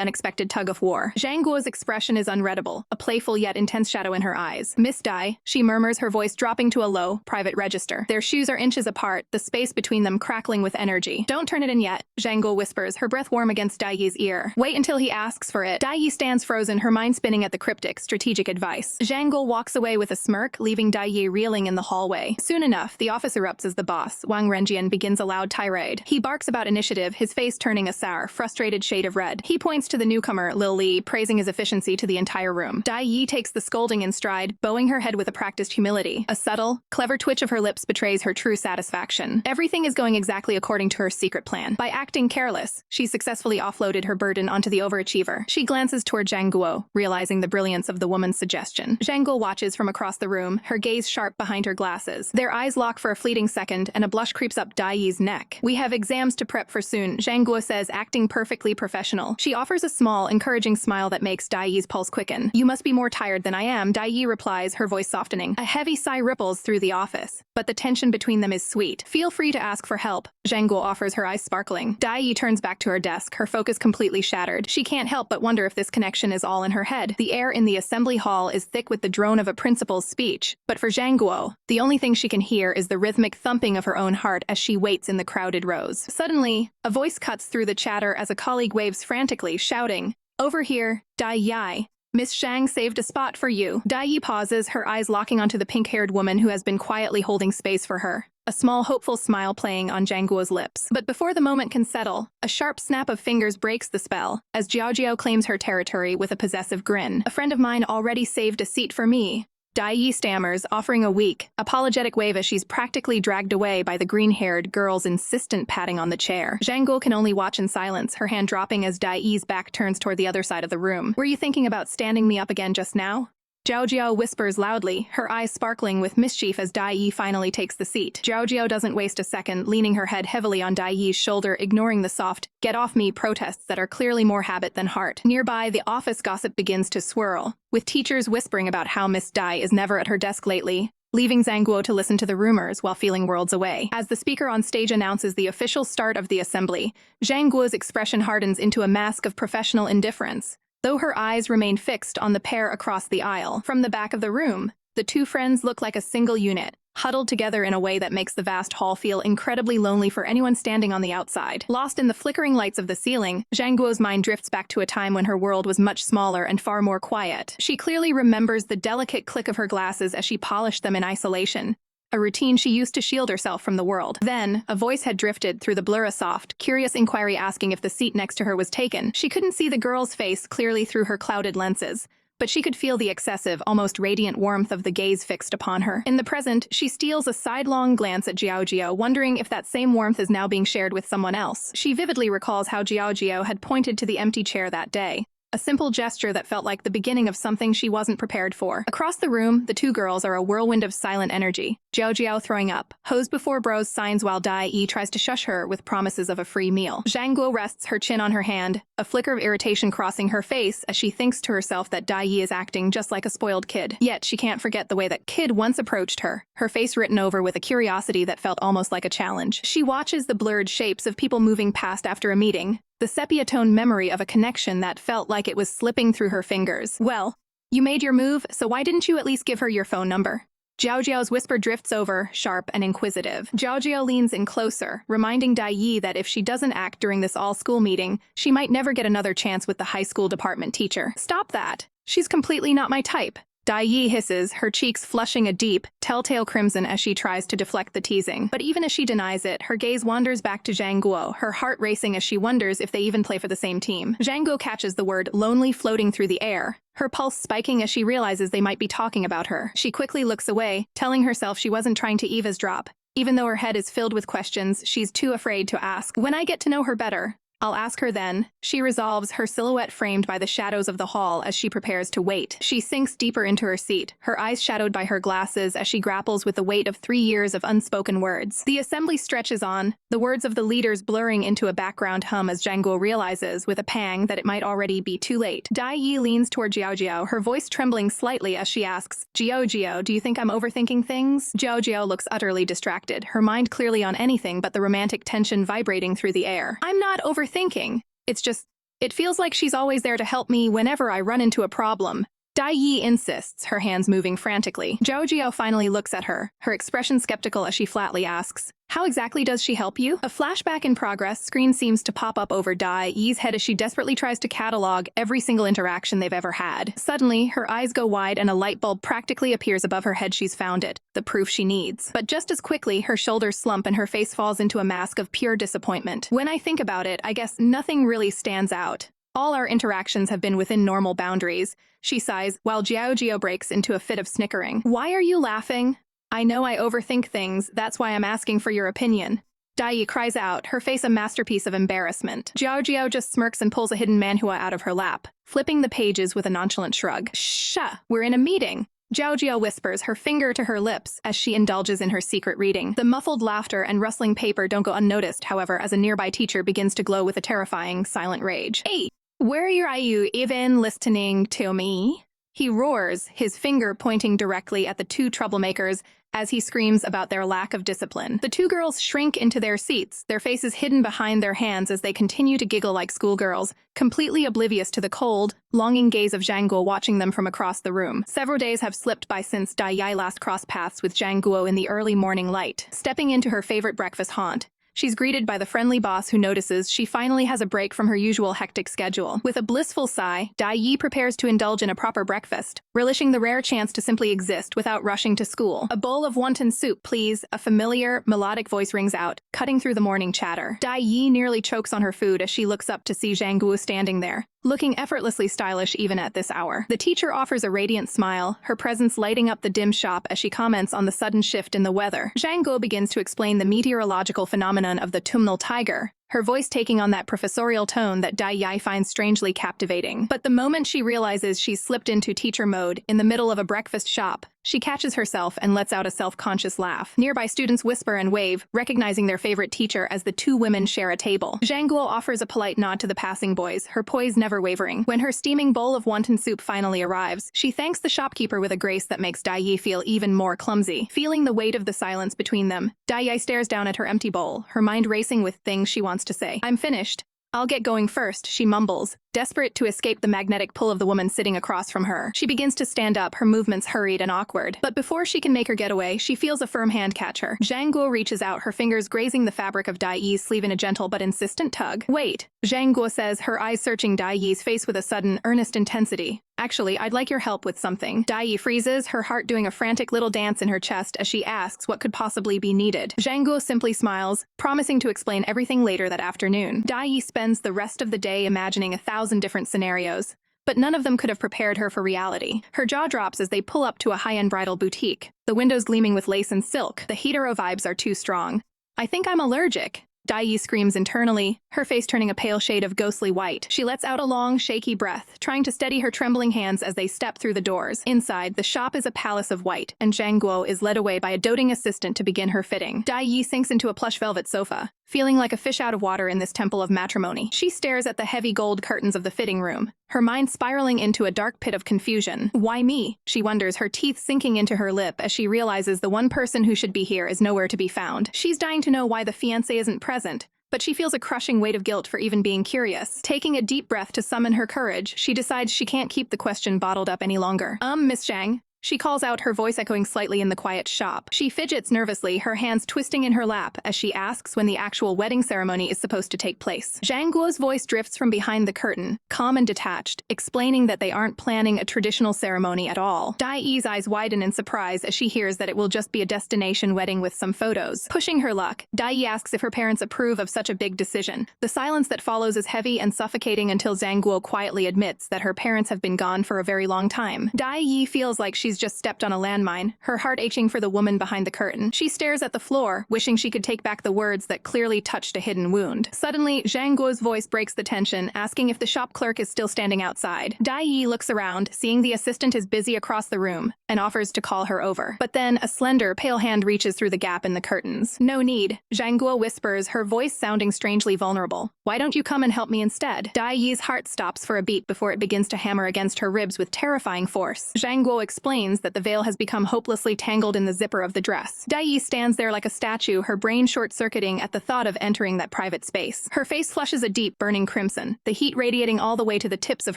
unexpected tug of war. Zhang Guo's expression is unreadable, a playful yet intense shadow in her eyes. "Miss Dai," she murmurs, her voice dropping to a low, private register. Their shoes are inches apart, the space between them crackling with energy. "Don't turn it in yet," Zhang Guo whispers, her breath warm against Dai Yi's ear. "Wait until he asks for it." Dai Yi stands frozen, her mind spinning at the cryptic, strategic advice. Zhang Guo walks away with a smirk, leaving Dai Yi reeling in the hallway. Soon enough, the office erupts as the boss, Wang Renjian, begins a loud tirade. He barks about initiative, his face turning a sour, frustrated shade of red. He points to the newcomer, Lil Li, praising his efficiency to the entire room. Dai Yi takes the scolding in stride, bowing her head with a practiced humility. A subtle, clever twitch of her lips betrays her true satisfaction. Everything is going exactly according to her secret plan. By acting careless, she successfully offloaded her burden onto the overachiever. She glances toward Zhang Guo, realizing the brilliance of the woman's suggestion. Zhang Guo watches from across the room, her gaze sharp behind her glasses. Their eyes lock for a fleeting second, and a blush creeps up Dai Yi's neck. "We have exams to prep for soon," Zhang Guo says, acting perfectly professional. She offers a small, encouraging smile that makes Dai Yi's pulse quicken. "You must be more tired than I am," Dai Yi replies, her voice softening. A heavy sigh ripples through the office, but the tension between them is sweet. "Feel free to ask for help," Zhang Guo offers, her eyes sparkling. Dai Yi turns back to her desk, her focus completely shattered. She can't help but wonder if this connection is all in her head. The air in the assembly hall is thick with the drone of a principal's speech, but for Zhang Guo, the only thing she can hear is the rhythmic thumping of her own heart as she waits in the crowded rows. Suddenly, a voice cuts through the chatter as a colleague waves frantically, shouting, "Over here, Dai Yi. Miss Zhang saved a spot for you." Dai Yi pauses, her eyes locking onto the pink-haired woman who has been quietly holding space for her, a small, hopeful smile playing on Zhang Guo's lips. But before the moment can settle, a sharp snap of fingers breaks the spell, as Jiao claims her territory with a possessive grin. "A friend of mine already saved a seat for me," Dai Yi stammers, offering a weak, apologetic wave as she's practically dragged away by the green-haired girl's insistent patting on the chair. Zhang Guo can only watch in silence, her hand dropping as Dai Yi's back turns toward the other side of the room. "Were you thinking about standing me up again just now?" Jiao whispers loudly, her eyes sparkling with mischief as Dai Yi finally takes the seat. Jiao doesn't waste a second, leaning her head heavily on Dai Yi's shoulder, ignoring the soft, "get off me" protests that are clearly more habit than heart. Nearby, the office gossip begins to swirl, with teachers whispering about how Miss Dai is never at her desk lately, leaving Zhang Guo to listen to the rumors while feeling worlds away. As the speaker on stage announces the official start of the assembly, Zhang Guo's expression hardens into a mask of professional indifference, though her eyes remain fixed on the pair across the aisle. From the back of the room, the two friends look like a single unit, huddled together in a way that makes the vast hall feel incredibly lonely for anyone standing on the outside. Lost in the flickering lights of the ceiling, Zhang Guo's mind drifts back to a time when her world was much smaller and far more quiet. She clearly remembers the delicate click of her glasses as she polished them in isolation, a routine she used to shield herself from the world. Then, a voice had drifted through the blur, a soft, curious inquiry asking if the seat next to her was taken. She couldn't see the girl's face clearly through her clouded lenses, but she could feel the excessive, almost radiant warmth of the gaze fixed upon her. In the present, she steals a sidelong glance at Jiao, wondering if that same warmth is now being shared with someone else. She vividly recalls how Jiao had pointed to the empty chair that day, a simple gesture that felt like the beginning of something she wasn't prepared for. Across the room, the two girls are a whirlwind of silent energy, Jiao throwing up, hose before bros signs while Dai Yi tries to shush her with promises of a free meal. Zhang Guo rests her chin on her hand, a flicker of irritation crossing her face as she thinks to herself that Dai Yi is acting just like a spoiled kid. Yet she can't forget the way that kid once approached her, her face written over with a curiosity that felt almost like a challenge. She watches the blurred shapes of people moving past after a meeting, the sepia-toned memory of a connection that felt like it was slipping through her fingers. "Well, you made your move, so why didn't you at least give her your phone number?" Jiao's whisper drifts over, sharp and inquisitive. Jiao leans in closer, reminding Dai Yi that if she doesn't act during this all-school meeting, she might never get another chance with the high school department teacher. "Stop that! She's completely not my type," Dai Yi hisses, her cheeks flushing a deep, telltale crimson as she tries to deflect the teasing. But even as she denies it, her gaze wanders back to Zhang Guo, her heart racing as she wonders if they even play for the same team. Zhang Guo catches the word "lonely" floating through the air, her pulse spiking as she realizes they might be talking about her. She quickly looks away, telling herself she wasn't trying to eavesdrop. Even though her head is filled with questions, she's too afraid to ask. "When I get to know her better, I'll ask her then, she resolves, her silhouette framed by the shadows of the hall as she prepares to wait. She sinks deeper into her seat, her eyes shadowed by her glasses as she grapples with the weight of 3 years of unspoken words. The assembly stretches on, the words of the leaders blurring into a background hum as Zhang Guo realizes, with a pang, that it might already be too late. Dai Yi leans toward Jiao, her voice trembling slightly as she asks, Jiao, do you think I'm overthinking things? Jiao looks utterly distracted, her mind clearly on anything but the romantic tension vibrating through the air. I'm not overthinking. It's just, it feels like she's always there to help me whenever I run into a problem. Dai Yi insists, her hands moving frantically. Jiao finally looks at her, her expression skeptical as she flatly asks, how exactly does she help you? A flashback in progress screen seems to pop up over Dai Yi's head as she desperately tries to catalog every single interaction they've ever had. Suddenly, her eyes go wide and a light bulb practically appears above her head. She's found it, the proof she needs. But just as quickly, her shoulders slump and her face falls into a mask of pure disappointment. When I think about it, I guess nothing really stands out. All our interactions have been within normal boundaries, she sighs, while Jiao breaks into a fit of snickering. Why are you laughing? I know I overthink things, that's why I'm asking for your opinion. Dai Yi cries out, her face a masterpiece of embarrassment. Jiao just smirks and pulls a hidden manhua out of her lap, flipping the pages with a nonchalant shrug. Shh, we're in a meeting. Jiao whispers, her finger to her lips, as she indulges in her secret reading. The muffled laughter and rustling paper don't go unnoticed, however, as a nearby teacher begins to glow with a terrifying, silent rage. Hey! Where are you even listening to me? He roars, his finger pointing directly at the two troublemakers as he screams about their lack of discipline. The two girls shrink into their seats, their faces hidden behind their hands as they continue to giggle like schoolgirls, completely oblivious to the cold, longing gaze of Zhang Guo watching them from across the room. Several days have slipped by since Dai Yi last crossed paths with Zhang Guo in the early morning light. Stepping into her favorite breakfast haunt, she's greeted by the friendly boss who notices she finally has a break from her usual hectic schedule. With a blissful sigh, Dai Yi prepares to indulge in a proper breakfast, relishing the rare chance to simply exist without rushing to school. A bowl of wonton soup, please, a familiar, melodic voice rings out, cutting through the morning chatter. Dai Yi nearly chokes on her food as she looks up to see Zhang Guo standing there, looking effortlessly stylish even at this hour. The teacher offers a radiant smile, her presence lighting up the dim shop as she comments on the sudden shift in the weather. Zhang Guo begins to explain the meteorological phenomenon of the autumnal tiger, her voice taking on that professorial tone that Dai Yi finds strangely captivating. But the moment she realizes she's slipped into teacher mode in the middle of a breakfast shop, she catches herself and lets out a self-conscious laugh. Nearby students whisper and wave, recognizing their favorite teacher as the two women share a table. Zhang Guo offers a polite nod to the passing boys, her poise never wavering. When her steaming bowl of wonton soup finally arrives, she thanks the shopkeeper with a grace that makes Dai Yi feel even more clumsy. Feeling the weight of the silence between them, Dai Yi stares down at her empty bowl, her mind racing with things she wants to say. I'm finished. I'll get going first, she mumbles, desperate to escape the magnetic pull of the woman sitting across from her. She begins to stand up, her movements hurried and awkward. But before she can make her getaway, she feels a firm hand catch her. Zhang Guo reaches out, her fingers grazing the fabric of Dai Yi's sleeve in a gentle but insistent tug. Wait, Zhang Guo says, her eyes searching Dai Yi's face with a sudden, earnest intensity. Actually, I'd like your help with something. Dai Yi freezes, her heart doing a frantic little dance in her chest as she asks what could possibly be needed. Zhang Guo simply smiles, promising to explain everything later that afternoon. Dai Yi spends the rest of the day imagining 1,000 different scenarios, but none of them could have prepared her for reality. Her jaw drops as they pull up to a high-end bridal boutique, the windows gleaming with lace and silk. The hetero vibes are too strong. I think I'm allergic. Dai Yi screams internally, her face turning a pale shade of ghostly white. She lets out a long, shaky breath, trying to steady her trembling hands as they step through the doors. Inside, the shop is a palace of white, and Zhang Guo is led away by a doting assistant to begin her fitting. Dai Yi sinks into a plush velvet sofa, feeling like a fish out of water in this temple of matrimony. She stares at the heavy gold curtains of the fitting room, her mind spiraling into a dark pit of confusion. Why me? She wonders, her teeth sinking into her lip as she realizes the one person who should be here is nowhere to be found. She's dying to know why the fiancé isn't present, but she feels a crushing weight of guilt for even being curious. Taking a deep breath to summon her courage, she decides she can't keep the question bottled up any longer. Miss Zhang, she calls out, her voice echoing slightly in the quiet shop. She fidgets nervously, her hands twisting in her lap as she asks when the actual wedding ceremony is supposed to take place. Zhang Guo's voice drifts from behind the curtain, calm and detached, explaining that they aren't planning a traditional ceremony at all. Dai Yi's eyes widen in surprise as she hears that it will just be a destination wedding with some photos. Pushing her luck, Dai Yi asks if her parents approve of such a big decision. The silence that follows is heavy and suffocating until Zhang Guo quietly admits that her parents have been gone for a very long time. Dai Yi feels like she's she's just stepped on a landmine, her heart aching for the woman behind the curtain. She stares at the floor, wishing she could take back the words that clearly touched a hidden wound. Suddenly, Zhang Guo's voice breaks the tension, asking if the shop clerk is still standing outside. Dai Yi looks around, seeing the assistant is busy across the room, and offers to call her over. But then, a slender, pale hand reaches through the gap in the curtains. "No need," Zhang Guo whispers, her voice sounding strangely vulnerable. "Why don't you come and help me instead?" Dai Yi's heart stops for a beat before it begins to hammer against her ribs with terrifying force. Zhang Guo explains that the veil has become hopelessly tangled in the zipper of the dress. Dai Yi stands there like a statue, her brain short-circuiting at the thought of entering that private space. Her face flushes a deep, burning crimson, the heat radiating all the way to the tips of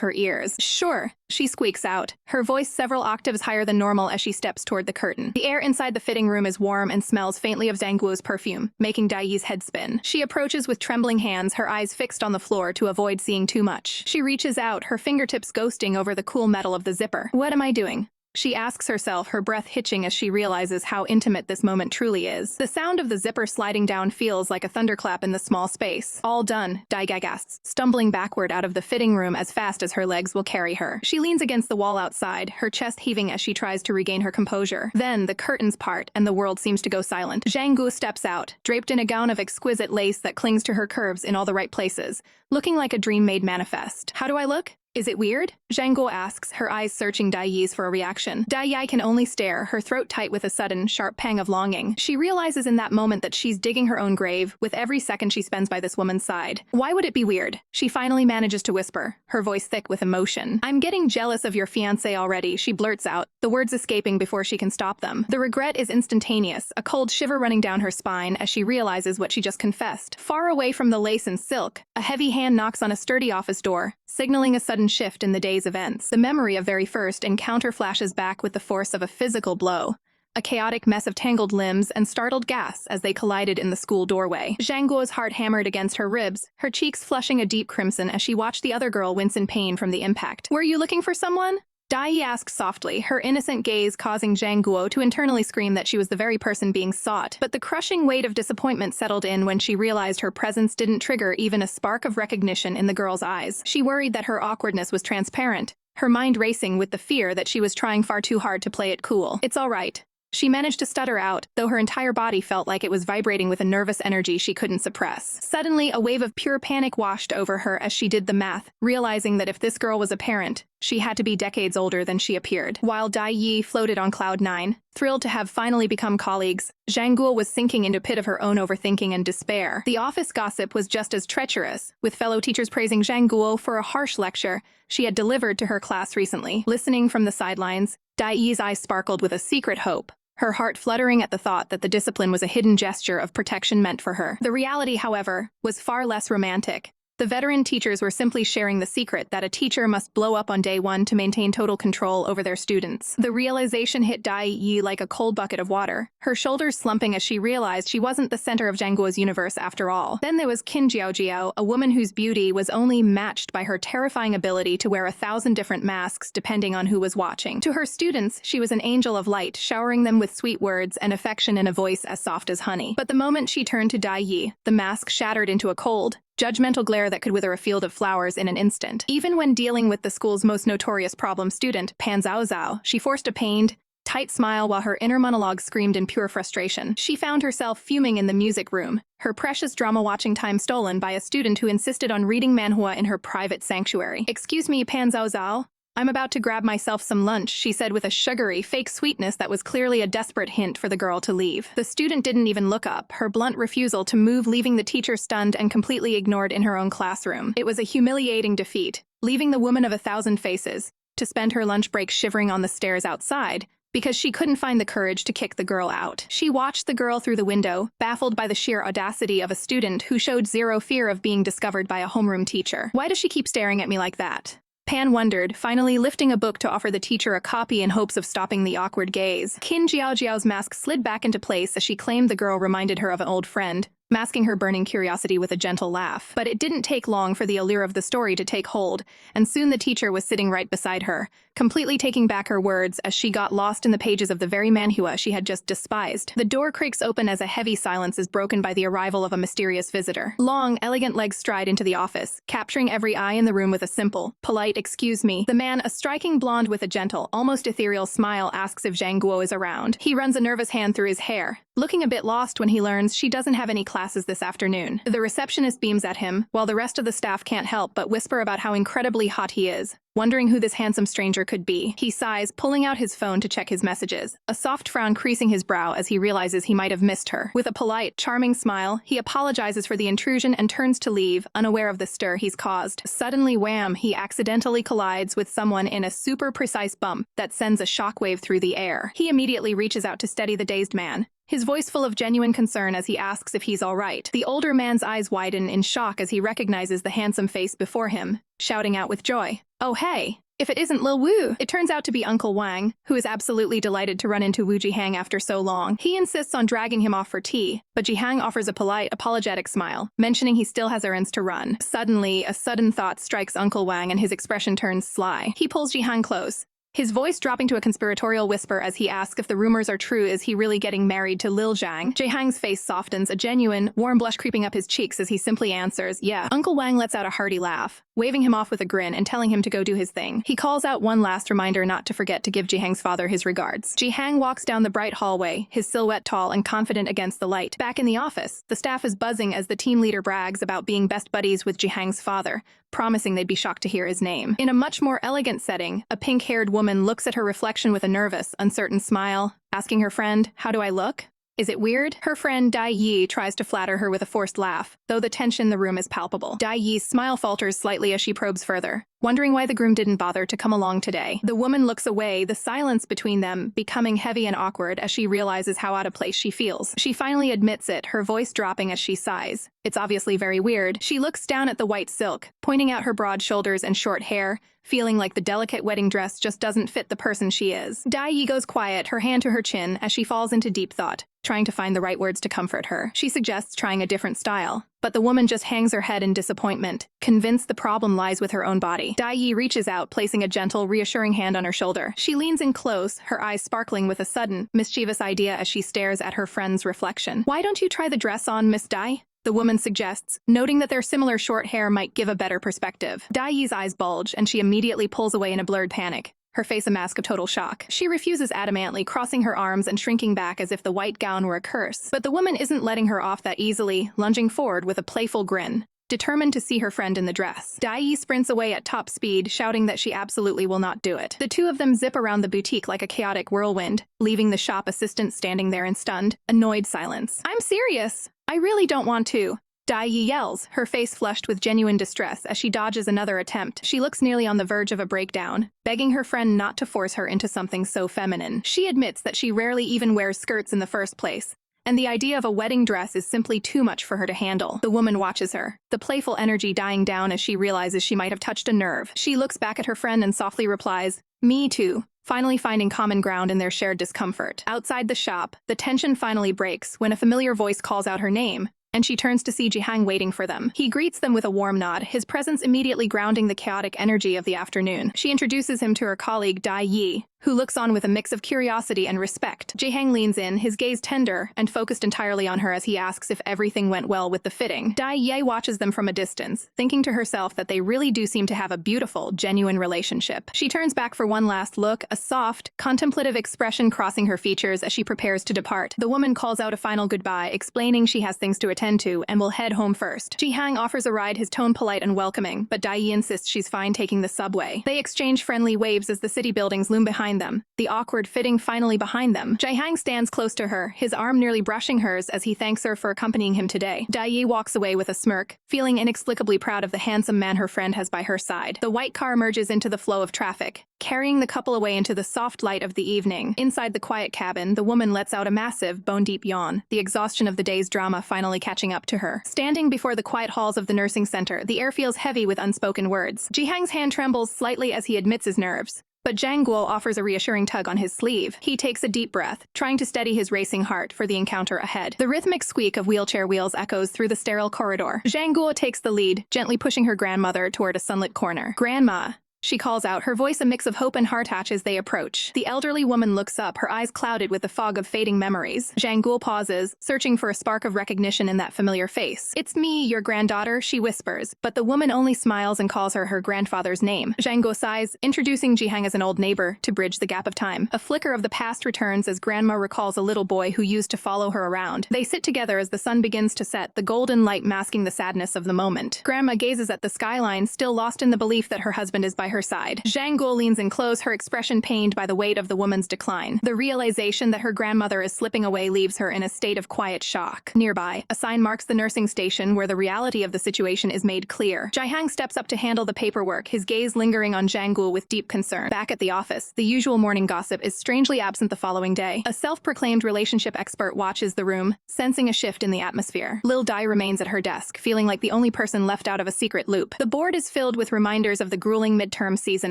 her ears. "Sure," she squeaks out, her voice several octaves higher than normal as she steps toward the curtain. The air inside the fitting room is warm and smells faintly of Zhang Guo's perfume, making Dai Yi's head spin. She approaches with trembling hands, her eyes fixed on the floor to avoid seeing too much. She reaches out, her fingertips ghosting over the cool metal of the zipper. "What am I doing?" she asks herself, her breath hitching as she realizes how intimate this moment truly is. The sound of the zipper sliding down feels like a thunderclap in the small space. "All done," Dai gasps, stumbling backward out of the fitting room as fast as her legs will carry her. She leans against the wall outside, her chest heaving as she tries to regain her composure. Then, the curtains part, and the world seems to go silent. Zhang Guo steps out, draped in a gown of exquisite lace that clings to her curves in all the right places, looking like a dream made manifest. "How do I look? Is it weird?" Zhang Guo asks, her eyes searching Dai Yi's for a reaction. Dai Yi can only stare, her throat tight with a sudden, sharp pang of longing. She realizes in that moment that she's digging her own grave, with every second she spends by this woman's side. "Why would it be weird?" she finally manages to whisper, her voice thick with emotion. "I'm getting jealous of your fiancé already," she blurts out, the words escaping before she can stop them. The regret is instantaneous, a cold shiver running down her spine as she realizes what she just confessed. Far away from the lace and silk, a heavy hand knocks on a sturdy office door, signaling a sudden shift in the day's events. The memory of very first encounter flashes back with the force of a physical blow, a chaotic mess of tangled limbs and startled gasps as they collided in the school doorway. Zhang Guo's heart hammered against her ribs, her cheeks flushing a deep crimson as she watched the other girl wince in pain from the impact. "Were you looking for someone?" Dai Yi asks softly, her innocent gaze causing Zhang Guo to internally scream that she was the very person being sought. But the crushing weight of disappointment settled in when she realized her presence didn't trigger even a spark of recognition in the girl's eyes. She worried that her awkwardness was transparent, her mind racing with the fear that she was trying far too hard to play it cool. "It's all right," she managed to stutter out, though her entire body felt like it was vibrating with a nervous energy she couldn't suppress. Suddenly, a wave of pure panic washed over her as she did the math, realizing that if this girl was a parent, she had to be decades older than she appeared. While Dai Yi floated on cloud 9, thrilled to have finally become colleagues, Zhang Guo was sinking into a pit of her own overthinking and despair. The office gossip was just as treacherous, with fellow teachers praising Zhang Guo for a harsh lecture she had delivered to her class recently. Listening from the sidelines, Dai Yi's eyes sparkled with a secret hope, her heart fluttering at the thought that the discipline was a hidden gesture of protection meant for her. The reality, however, was far less romantic. The veteran teachers were simply sharing the secret that a teacher must blow up on day one to maintain total control over their students. The realization hit Dai Yi like a cold bucket of water, her shoulders slumping as she realized she wasn't the center of Zhang Guo's universe after all. Then there was Qin Jiaojiao, a woman whose beauty was only matched by her terrifying ability to wear 1,000 different masks depending on who was watching. To her students, she was an angel of light, showering them with sweet words and affection in a voice as soft as honey. But the moment she turned to Dai Yi, the mask shattered into a cold, judgmental glare that could wither a field of flowers in an instant. Even when dealing with the school's most notorious problem student, Pan Zhao, she forced a pained, tight smile while her inner monologue screamed in pure frustration. She found herself fuming in the music room, her precious drama-watching time stolen by a student who insisted on reading manhua in her private sanctuary. "Excuse me, Pan Zhao. I'm about to grab myself some lunch," she said with a sugary, fake sweetness that was clearly a desperate hint for the girl to leave. The student didn't even look up, her blunt refusal to move leaving the teacher stunned and completely ignored in her own classroom. It was a humiliating defeat, leaving the woman of 1,000 faces to spend her lunch break shivering on the stairs outside, because she couldn't find the courage to kick the girl out. She watched the girl through the window, baffled by the sheer audacity of a student who showed zero fear of being discovered by a homeroom teacher. "Why does she keep staring at me like that?" Pan wondered, finally lifting a book to offer the teacher a copy in hopes of stopping the awkward gaze. Qin Jiaojiao's mask slid back into place as she claimed the girl reminded her of an old friend, masking her burning curiosity with a gentle laugh. But it didn't take long for the allure of the story to take hold, and soon the teacher was sitting right beside her, completely taking back her words as she got lost in the pages of the very manhua she had just despised. The door creaks open as a heavy silence is broken by the arrival of a mysterious visitor. Long, elegant legs stride into the office, capturing every eye in the room with a simple, polite "excuse me." The man, a striking blonde with a gentle, almost ethereal smile, asks if Zhang Guo is around. He runs a nervous hand through his hair, looking a bit lost when he learns she doesn't have any classes this afternoon. The receptionist beams at him, while the rest of the staff can't help but whisper about how incredibly hot he is, wondering who this handsome stranger could be. He sighs, pulling out his phone to check his messages, a soft frown creasing his brow as he realizes he might have missed her. With a polite, charming smile, he apologizes for the intrusion and turns to leave, unaware of the stir he's caused. Suddenly, wham, he accidentally collides with someone in a super precise bump that sends a shockwave through the air. He immediately reaches out to steady the dazed man, his voice full of genuine concern as he asks if he's all right. The older man's eyes widen in shock as he recognizes the handsome face before him, shouting out with joy, "Oh hey, if it isn't Lil Wu!" It turns out to be Uncle Wang, who is absolutely delighted to run into Wu Jihang after so long. He insists on dragging him off for tea, but Jihang offers a polite, apologetic smile, mentioning he still has errands to run. Suddenly, a sudden thought strikes Uncle Wang and his expression turns sly. He pulls Jihang close, his voice dropping to a conspiratorial whisper as he asks if the rumors are true. Is he really getting married to Lil Zhang? Jihang's face softens, a genuine, warm blush creeping up his cheeks as he simply answers, "Yeah." Uncle Wang lets out a hearty laugh, waving him off with a grin and telling him to go do his thing. He calls out one last reminder not to forget to give Jihang's father his regards. Jihang walks down the bright hallway, his silhouette tall and confident against the light. Back in the office, the staff is buzzing as the team leader brags about being best buddies with Jihang's father, promising they'd be shocked to hear his name. In a much more elegant setting, a pink-haired woman looks at her reflection with a nervous, uncertain smile, asking her friend, "How do I look? Is it weird?" Her friend Dai Yi tries to flatter her with a forced laugh, though the tension in the room is palpable. Dai Yi's smile falters slightly as she probes further, wondering why the groom didn't bother to come along today. The woman looks away, the silence between them becoming heavy and awkward as she realizes how out of place she feels. She finally admits it, her voice dropping as she sighs. It's obviously very weird. She looks down at the white silk, pointing out her broad shoulders and short hair, feeling like the delicate wedding dress just doesn't fit the person she is. Dai Yi goes quiet, her hand to her chin, as she falls into deep thought, trying to find the right words to comfort her. She suggests trying a different style, but the woman just hangs her head in disappointment, convinced the problem lies with her own body. Dai Yi reaches out, placing a gentle, reassuring hand on her shoulder. She leans in close, her eyes sparkling with a sudden, mischievous idea as she stares at her friend's reflection. "Why don't you try the dress on, Miss Dai?" the woman suggests, noting that their similar short hair might give a better perspective. Dai Yi's eyes bulge, and she immediately pulls away in a blurred panic, her face a mask of total shock. She refuses adamantly, crossing her arms and shrinking back as if the white gown were a curse. But the woman isn't letting her off that easily, lunging forward with a playful grin, determined to see her friend in the dress. Dai Yi sprints away at top speed, shouting that she absolutely will not do it. The two of them zip around the boutique like a chaotic whirlwind, leaving the shop assistant standing there in stunned, annoyed silence. "I'm serious. I really don't want to," Dai Yi yells, her face flushed with genuine distress as she dodges another attempt. She looks nearly on the verge of a breakdown, begging her friend not to force her into something so feminine. She admits that she rarely even wears skirts in the first place, and the idea of a wedding dress is simply too much for her to handle. The woman watches her, the playful energy dying down as she realizes she might have touched a nerve. She looks back at her friend and softly replies, "Me too," finally finding common ground in their shared discomfort. Outside the shop, the tension finally breaks when a familiar voice calls out her name, and she turns to see Jihang waiting for them. He greets them with a warm nod, his presence immediately grounding the chaotic energy of the afternoon. She introduces him to her colleague Dai Yi, who looks on with a mix of curiosity and respect. Jihang leans in, his gaze tender and focused entirely on her as he asks if everything went well with the fitting. Dai Yi watches them from a distance, thinking to herself that they really do seem to have a beautiful, genuine relationship. She turns back for one last look, a soft, contemplative expression crossing her features as she prepares to depart. The woman calls out a final goodbye, explaining she has things to attend to and will head home first. Jihang offers a ride, his tone polite and welcoming, but Dai Yi insists she's fine taking the subway. They exchange friendly waves as the city buildings loom behind them, the awkward fitting finally behind them. Jihang stands close to her, his arm nearly brushing hers as he thanks her for accompanying him today. Dai Yi walks away with a smirk, feeling inexplicably proud of the handsome man her friend has by her side. The white car merges into the flow of traffic, carrying the couple away into the soft light of the evening. Inside the quiet cabin, the woman lets out a massive, bone-deep yawn, the exhaustion of the day's drama finally catching up to her. Standing before the quiet halls of the nursing center, the air feels heavy with unspoken words. Jihang's hand trembles slightly as he admits his nerves, But Zhang Guo offers a reassuring tug on his sleeve. He takes a deep breath, trying to steady his racing heart for the encounter ahead. The rhythmic squeak of wheelchair wheels echoes through the sterile corridor. Zhang Guo takes the lead, gently pushing her grandmother toward a sunlit corner. "Grandma," she calls out, her voice a mix of hope and heart as they approach. The elderly woman looks up, her eyes clouded with the fog of fading memories. Zhang Guo pauses, searching for a spark of recognition in that familiar face. "It's me, your granddaughter," she whispers, but the woman only smiles and calls her grandfather's name. Zhang Guo sighs, introducing Jihang as an old neighbor to bridge the gap of time. A flicker of the past returns as Grandma recalls a little boy who used to follow her around. They sit together as the sun begins to set, the golden light masking the sadness of the moment. Grandma gazes at the skyline, still lost in the belief that her husband is by her side. Zhang Guo leans in close, her expression pained by the weight of the woman's decline. The realization that her grandmother is slipping away leaves her in a state of quiet shock. Nearby, a sign marks the nursing station where the reality of the situation is made clear. Jihang steps up to handle the paperwork, his gaze lingering on Zhang Guo with deep concern. Back at the office, the usual morning gossip is strangely absent the following day. A self-proclaimed relationship expert watches the room, sensing a shift in the atmosphere. Lil Dai remains at her desk, feeling like the only person left out of a secret loop. The board is filled with reminders of the grueling midterm season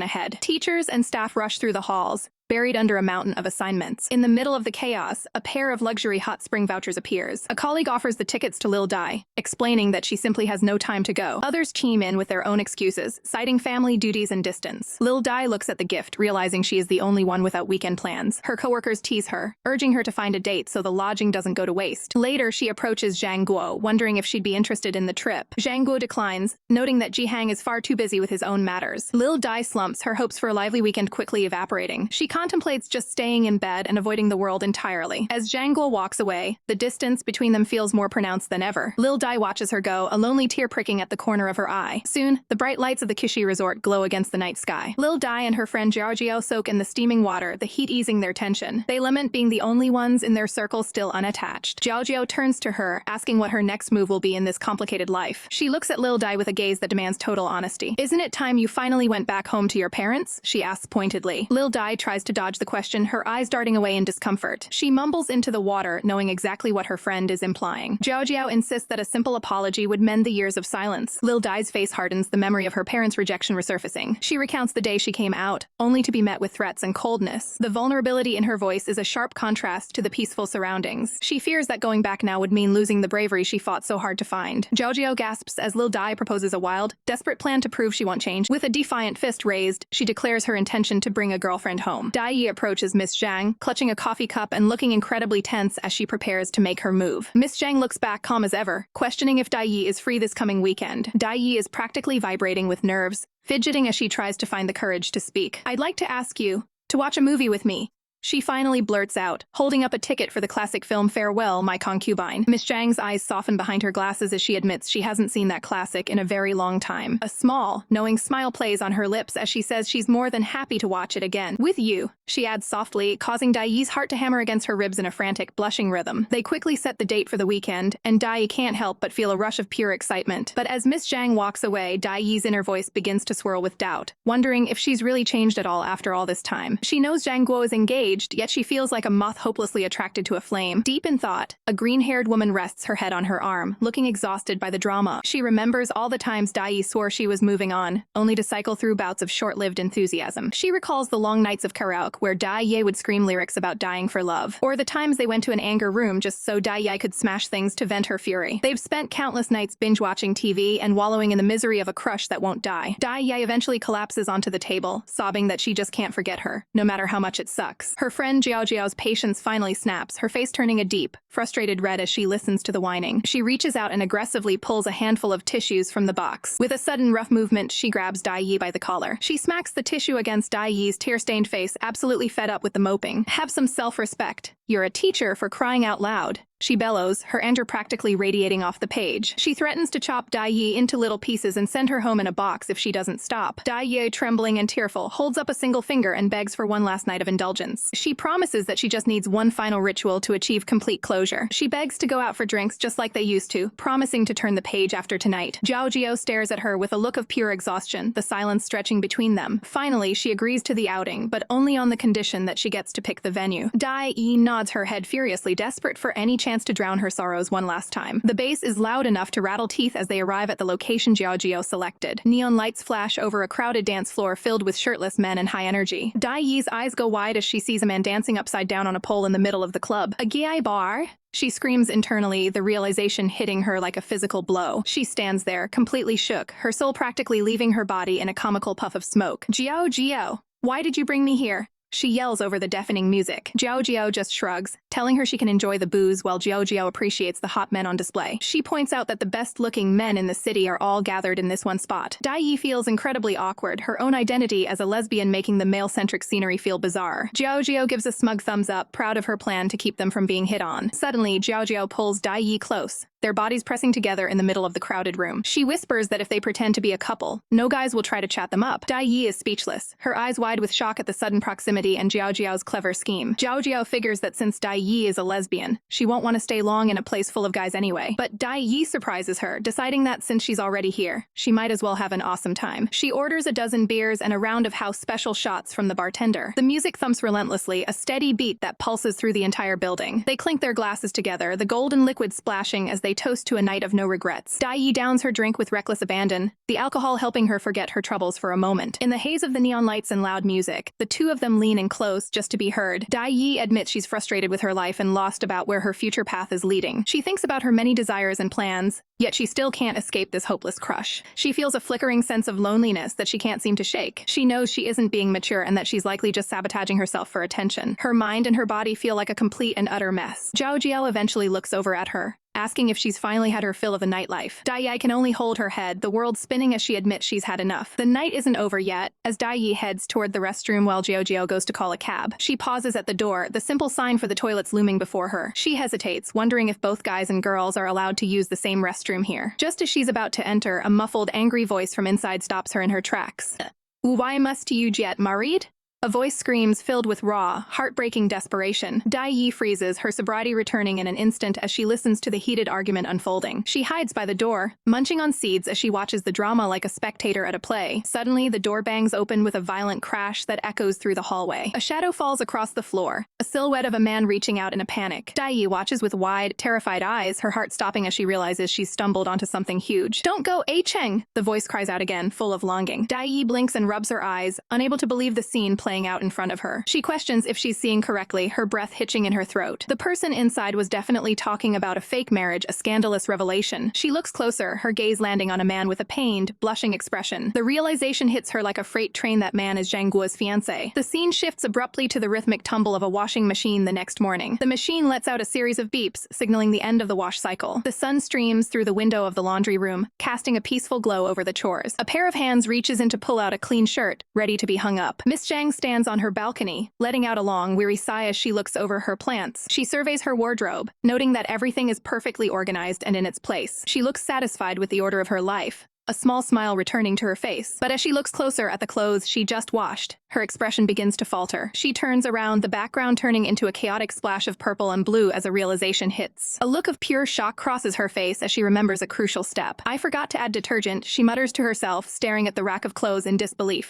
ahead. Teachers and staff rush through the halls, buried under a mountain of assignments. In the middle of the chaos, a pair of luxury hot spring vouchers appears. A colleague offers the tickets to Lil Dai, explaining that she simply has no time to go. Others chime in with their own excuses, citing family duties and distance. Lil Dai looks at the gift, realizing she is the only one without weekend plans. Her coworkers tease her, urging her to find a date so the lodging doesn't go to waste. Later, she approaches Zhang Guo, wondering if she'd be interested in the trip. Zhang Guo declines, noting that Jihang is far too busy with his own matters. Lil Dai slumps, her hopes for a lively weekend quickly evaporating. She contemplates just staying in bed and avoiding the world entirely. As Zhang Guo walks away, the distance between them feels more pronounced than ever. Lil Dai watches her go, a lonely tear pricking at the corner of her eye. Soon, the bright lights of the Kishi resort glow against the night sky. Lil Dai and her friend Jiao soak in the steaming water, the heat easing their tension. They lament being the only ones in their circle still unattached. Jiao turns to her, asking what her next move will be in this complicated life. She looks at Lil Dai with a gaze that demands total honesty. "Isn't it time you finally went back home to your parents?" she asks pointedly. Lil Dai tries to dodge the question, her eyes darting away in discomfort. She mumbles into the water, knowing exactly what her friend is implying. Jiao insists that a simple apology would mend the years of silence. Lil Dai's face hardens, the memory of her parents' rejection resurfacing. She recounts the day she came out, only to be met with threats and coldness. The vulnerability in her voice is a sharp contrast to the peaceful surroundings. She fears that going back now would mean losing the bravery she fought so hard to find. Jiao gasps as Lil Dai proposes a wild, desperate plan to prove she won't change. With a defiant fist raised, she declares her intention to bring a girlfriend home. Dai Yi approaches Miss Zhang, clutching a coffee cup and looking incredibly tense as she prepares to make her move. Miss Zhang looks back calm as ever, questioning if Dai Yi is free this coming weekend. Dai Yi is practically vibrating with nerves, fidgeting as she tries to find the courage to speak. "I'd like to ask you to watch a movie with me," she finally blurts out, holding up a ticket for the classic film Farewell, My Concubine. Miss Zhang's eyes soften behind her glasses as she admits she hasn't seen that classic in a very long time. A small, knowing smile plays on her lips as she says she's more than happy to watch it again. "With you," she adds softly, causing Dai Yi's heart to hammer against her ribs in a frantic, blushing rhythm. They quickly set the date for the weekend, and Dai Yi can't help but feel a rush of pure excitement. But as Miss Zhang walks away, Dai Yi's inner voice begins to swirl with doubt, wondering if she's really changed at all after all this time. She knows Zhang Guo is engaged, yet she feels like a moth hopelessly attracted to a flame. Deep in thought, a green-haired woman rests her head on her arm, looking exhausted by the drama. She remembers all the times Dai Yi swore she was moving on, only to cycle through bouts of short-lived enthusiasm. She recalls the long nights of karaoke where Dai Yi would scream lyrics about dying for love, or the times they went to an anger room just so Dai Yi could smash things to vent her fury. They've spent countless nights binge-watching TV and wallowing in the misery of a crush that won't die. Dai Yi eventually collapses onto the table, sobbing that she just can't forget her, no matter how much it sucks. Her friend Jiao's patience finally snaps, her face turning a deep, frustrated red as she listens to the whining. She reaches out and aggressively pulls a handful of tissues from the box. With a sudden rough movement, she grabs Dai Yi by the collar. She smacks the tissue against Dai Yi's tear-stained face, absolutely fed up with the moping. "Have some self-respect. You're a teacher, for crying out loud," she bellows, her anger practically radiating off the page. She threatens to chop Dai Yi into little pieces and send her home in a box if she doesn't stop. Dai Yi, trembling and tearful, holds up a single finger and begs for one last night of indulgence. She promises that she just needs one final ritual to achieve complete closure. She begs to go out for drinks just like they used to, promising to turn the page after tonight. Jiao stares at her with a look of pure exhaustion, the silence stretching between them. Finally, she agrees to the outing, but only on the condition that she gets to pick the venue. Dai Yi nods nods her head furiously, desperate for any chance to drown her sorrows one last time. The bass is loud enough to rattle teeth as they arrive at the location Zhang Guo selected. Neon lights flash over a crowded dance floor filled with shirtless men and high energy. Dai Yi's eyes go wide as she sees a man dancing upside down on a pole in the middle of the club. A gay bar? She screams internally, the realization hitting her like a physical blow. She stands there, completely shook, her soul practically leaving her body in a comical puff of smoke. Zhao Guo, why did you bring me here? She yells over the deafening music. Zhao Guo just shrugs, telling her she can enjoy the booze while Zhao Guo appreciates the hot men on display. She points out that the best-looking men in the city are all gathered in this one spot. Dai Yi feels incredibly awkward, her own identity as a lesbian making the male-centric scenery feel bizarre. Zhao Guo gives a smug thumbs up, proud of her plan to keep them from being hit on. Suddenly, Zhao Guo pulls Dai Yi close, their bodies pressing together in the middle of the crowded room. She whispers that if they pretend to be a couple, no guys will try to chat them up. Dai Yi is speechless, her eyes wide with shock at the sudden proximity and Zhao Guo's clever scheme. Zhao Guo figures that since Dai Yi is a lesbian, she won't want to stay long in a place full of guys anyway. But Dai Yi surprises her, deciding that since she's already here, she might as well have an awesome time. She orders a dozen beers and a round of house special shots from the bartender. The music thumps relentlessly, a steady beat that pulses through the entire building. They clink their glasses together, the golden liquid splashing as they toast to a night of no regrets. Dai Yi downs her drink with reckless abandon, the alcohol helping her forget her troubles for a moment. In the haze of the neon lights and loud music, the two of them lean in close just to be heard. Dai Yi admits she's frustrated with her life and lost about where her future path is leading. She thinks about her many desires and plans, yet she still can't escape this hopeless crush. She feels a flickering sense of loneliness that she can't seem to shake. She knows she isn't being mature and that she's likely just sabotaging herself for attention. Her mind and her body feel like a complete and utter mess. Zhao Guo eventually looks over at her, asking if she's finally had her fill of the nightlife. Dai Yi can only hold her head, the world spinning as she admits she's had enough. The night isn't over yet, as Dai Yi heads toward the restroom while Zhao Guo goes to call a cab. She pauses at the door, the simple sign for the toilets looming before her. She hesitates, wondering if both guys and girls are allowed to use the same restroom here. Just as she's about to enter, a muffled, angry voice from inside stops her in her tracks. Why must you get married? A voice screams, filled with raw, heartbreaking desperation. Dai Yi freezes, her sobriety returning in an instant as she listens to the heated argument unfolding. She hides by the door, munching on seeds as she watches the drama like a spectator at a play. Suddenly, the door bangs open with a violent crash that echoes through the hallway. A shadow falls across the floor, a silhouette of a man reaching out in a panic. Dai Yi watches with wide, terrified eyes, her heart stopping as she realizes she's stumbled onto something huge. "Don't go, A-Cheng!" The voice cries out again, full of longing. Dai Yi blinks and rubs her eyes, unable to believe the scene playing out in front of her. She questions if she's seeing correctly, her breath hitching in her throat. The person inside was definitely talking about a fake marriage, a scandalous revelation. She looks closer, her gaze landing on a man with a pained, blushing expression. The realization hits her like a freight train that man is Zhang Guo's fiancé. The scene shifts abruptly to the rhythmic tumble of a washing machine the next morning. The machine lets out a series of beeps, signaling the end of the wash cycle. The sun streams through the window of the laundry room, casting a peaceful glow over the chores. A pair of hands reaches in to pull out a clean shirt, ready to be hung up. Miss Zhang stands on her balcony, letting out a long, weary sigh as she looks over her plants. She surveys her wardrobe, noting that everything is perfectly organized and in its place. She looks satisfied with the order of her life, a small smile returning to her face. But as she looks closer at the clothes she just washed, her expression begins to falter. She turns around, the background turning into a chaotic splash of purple and blue as a realization hits. A look of pure shock crosses her face as she remembers a crucial step. "I forgot to add detergent," she mutters to herself, staring at the rack of clothes in disbelief.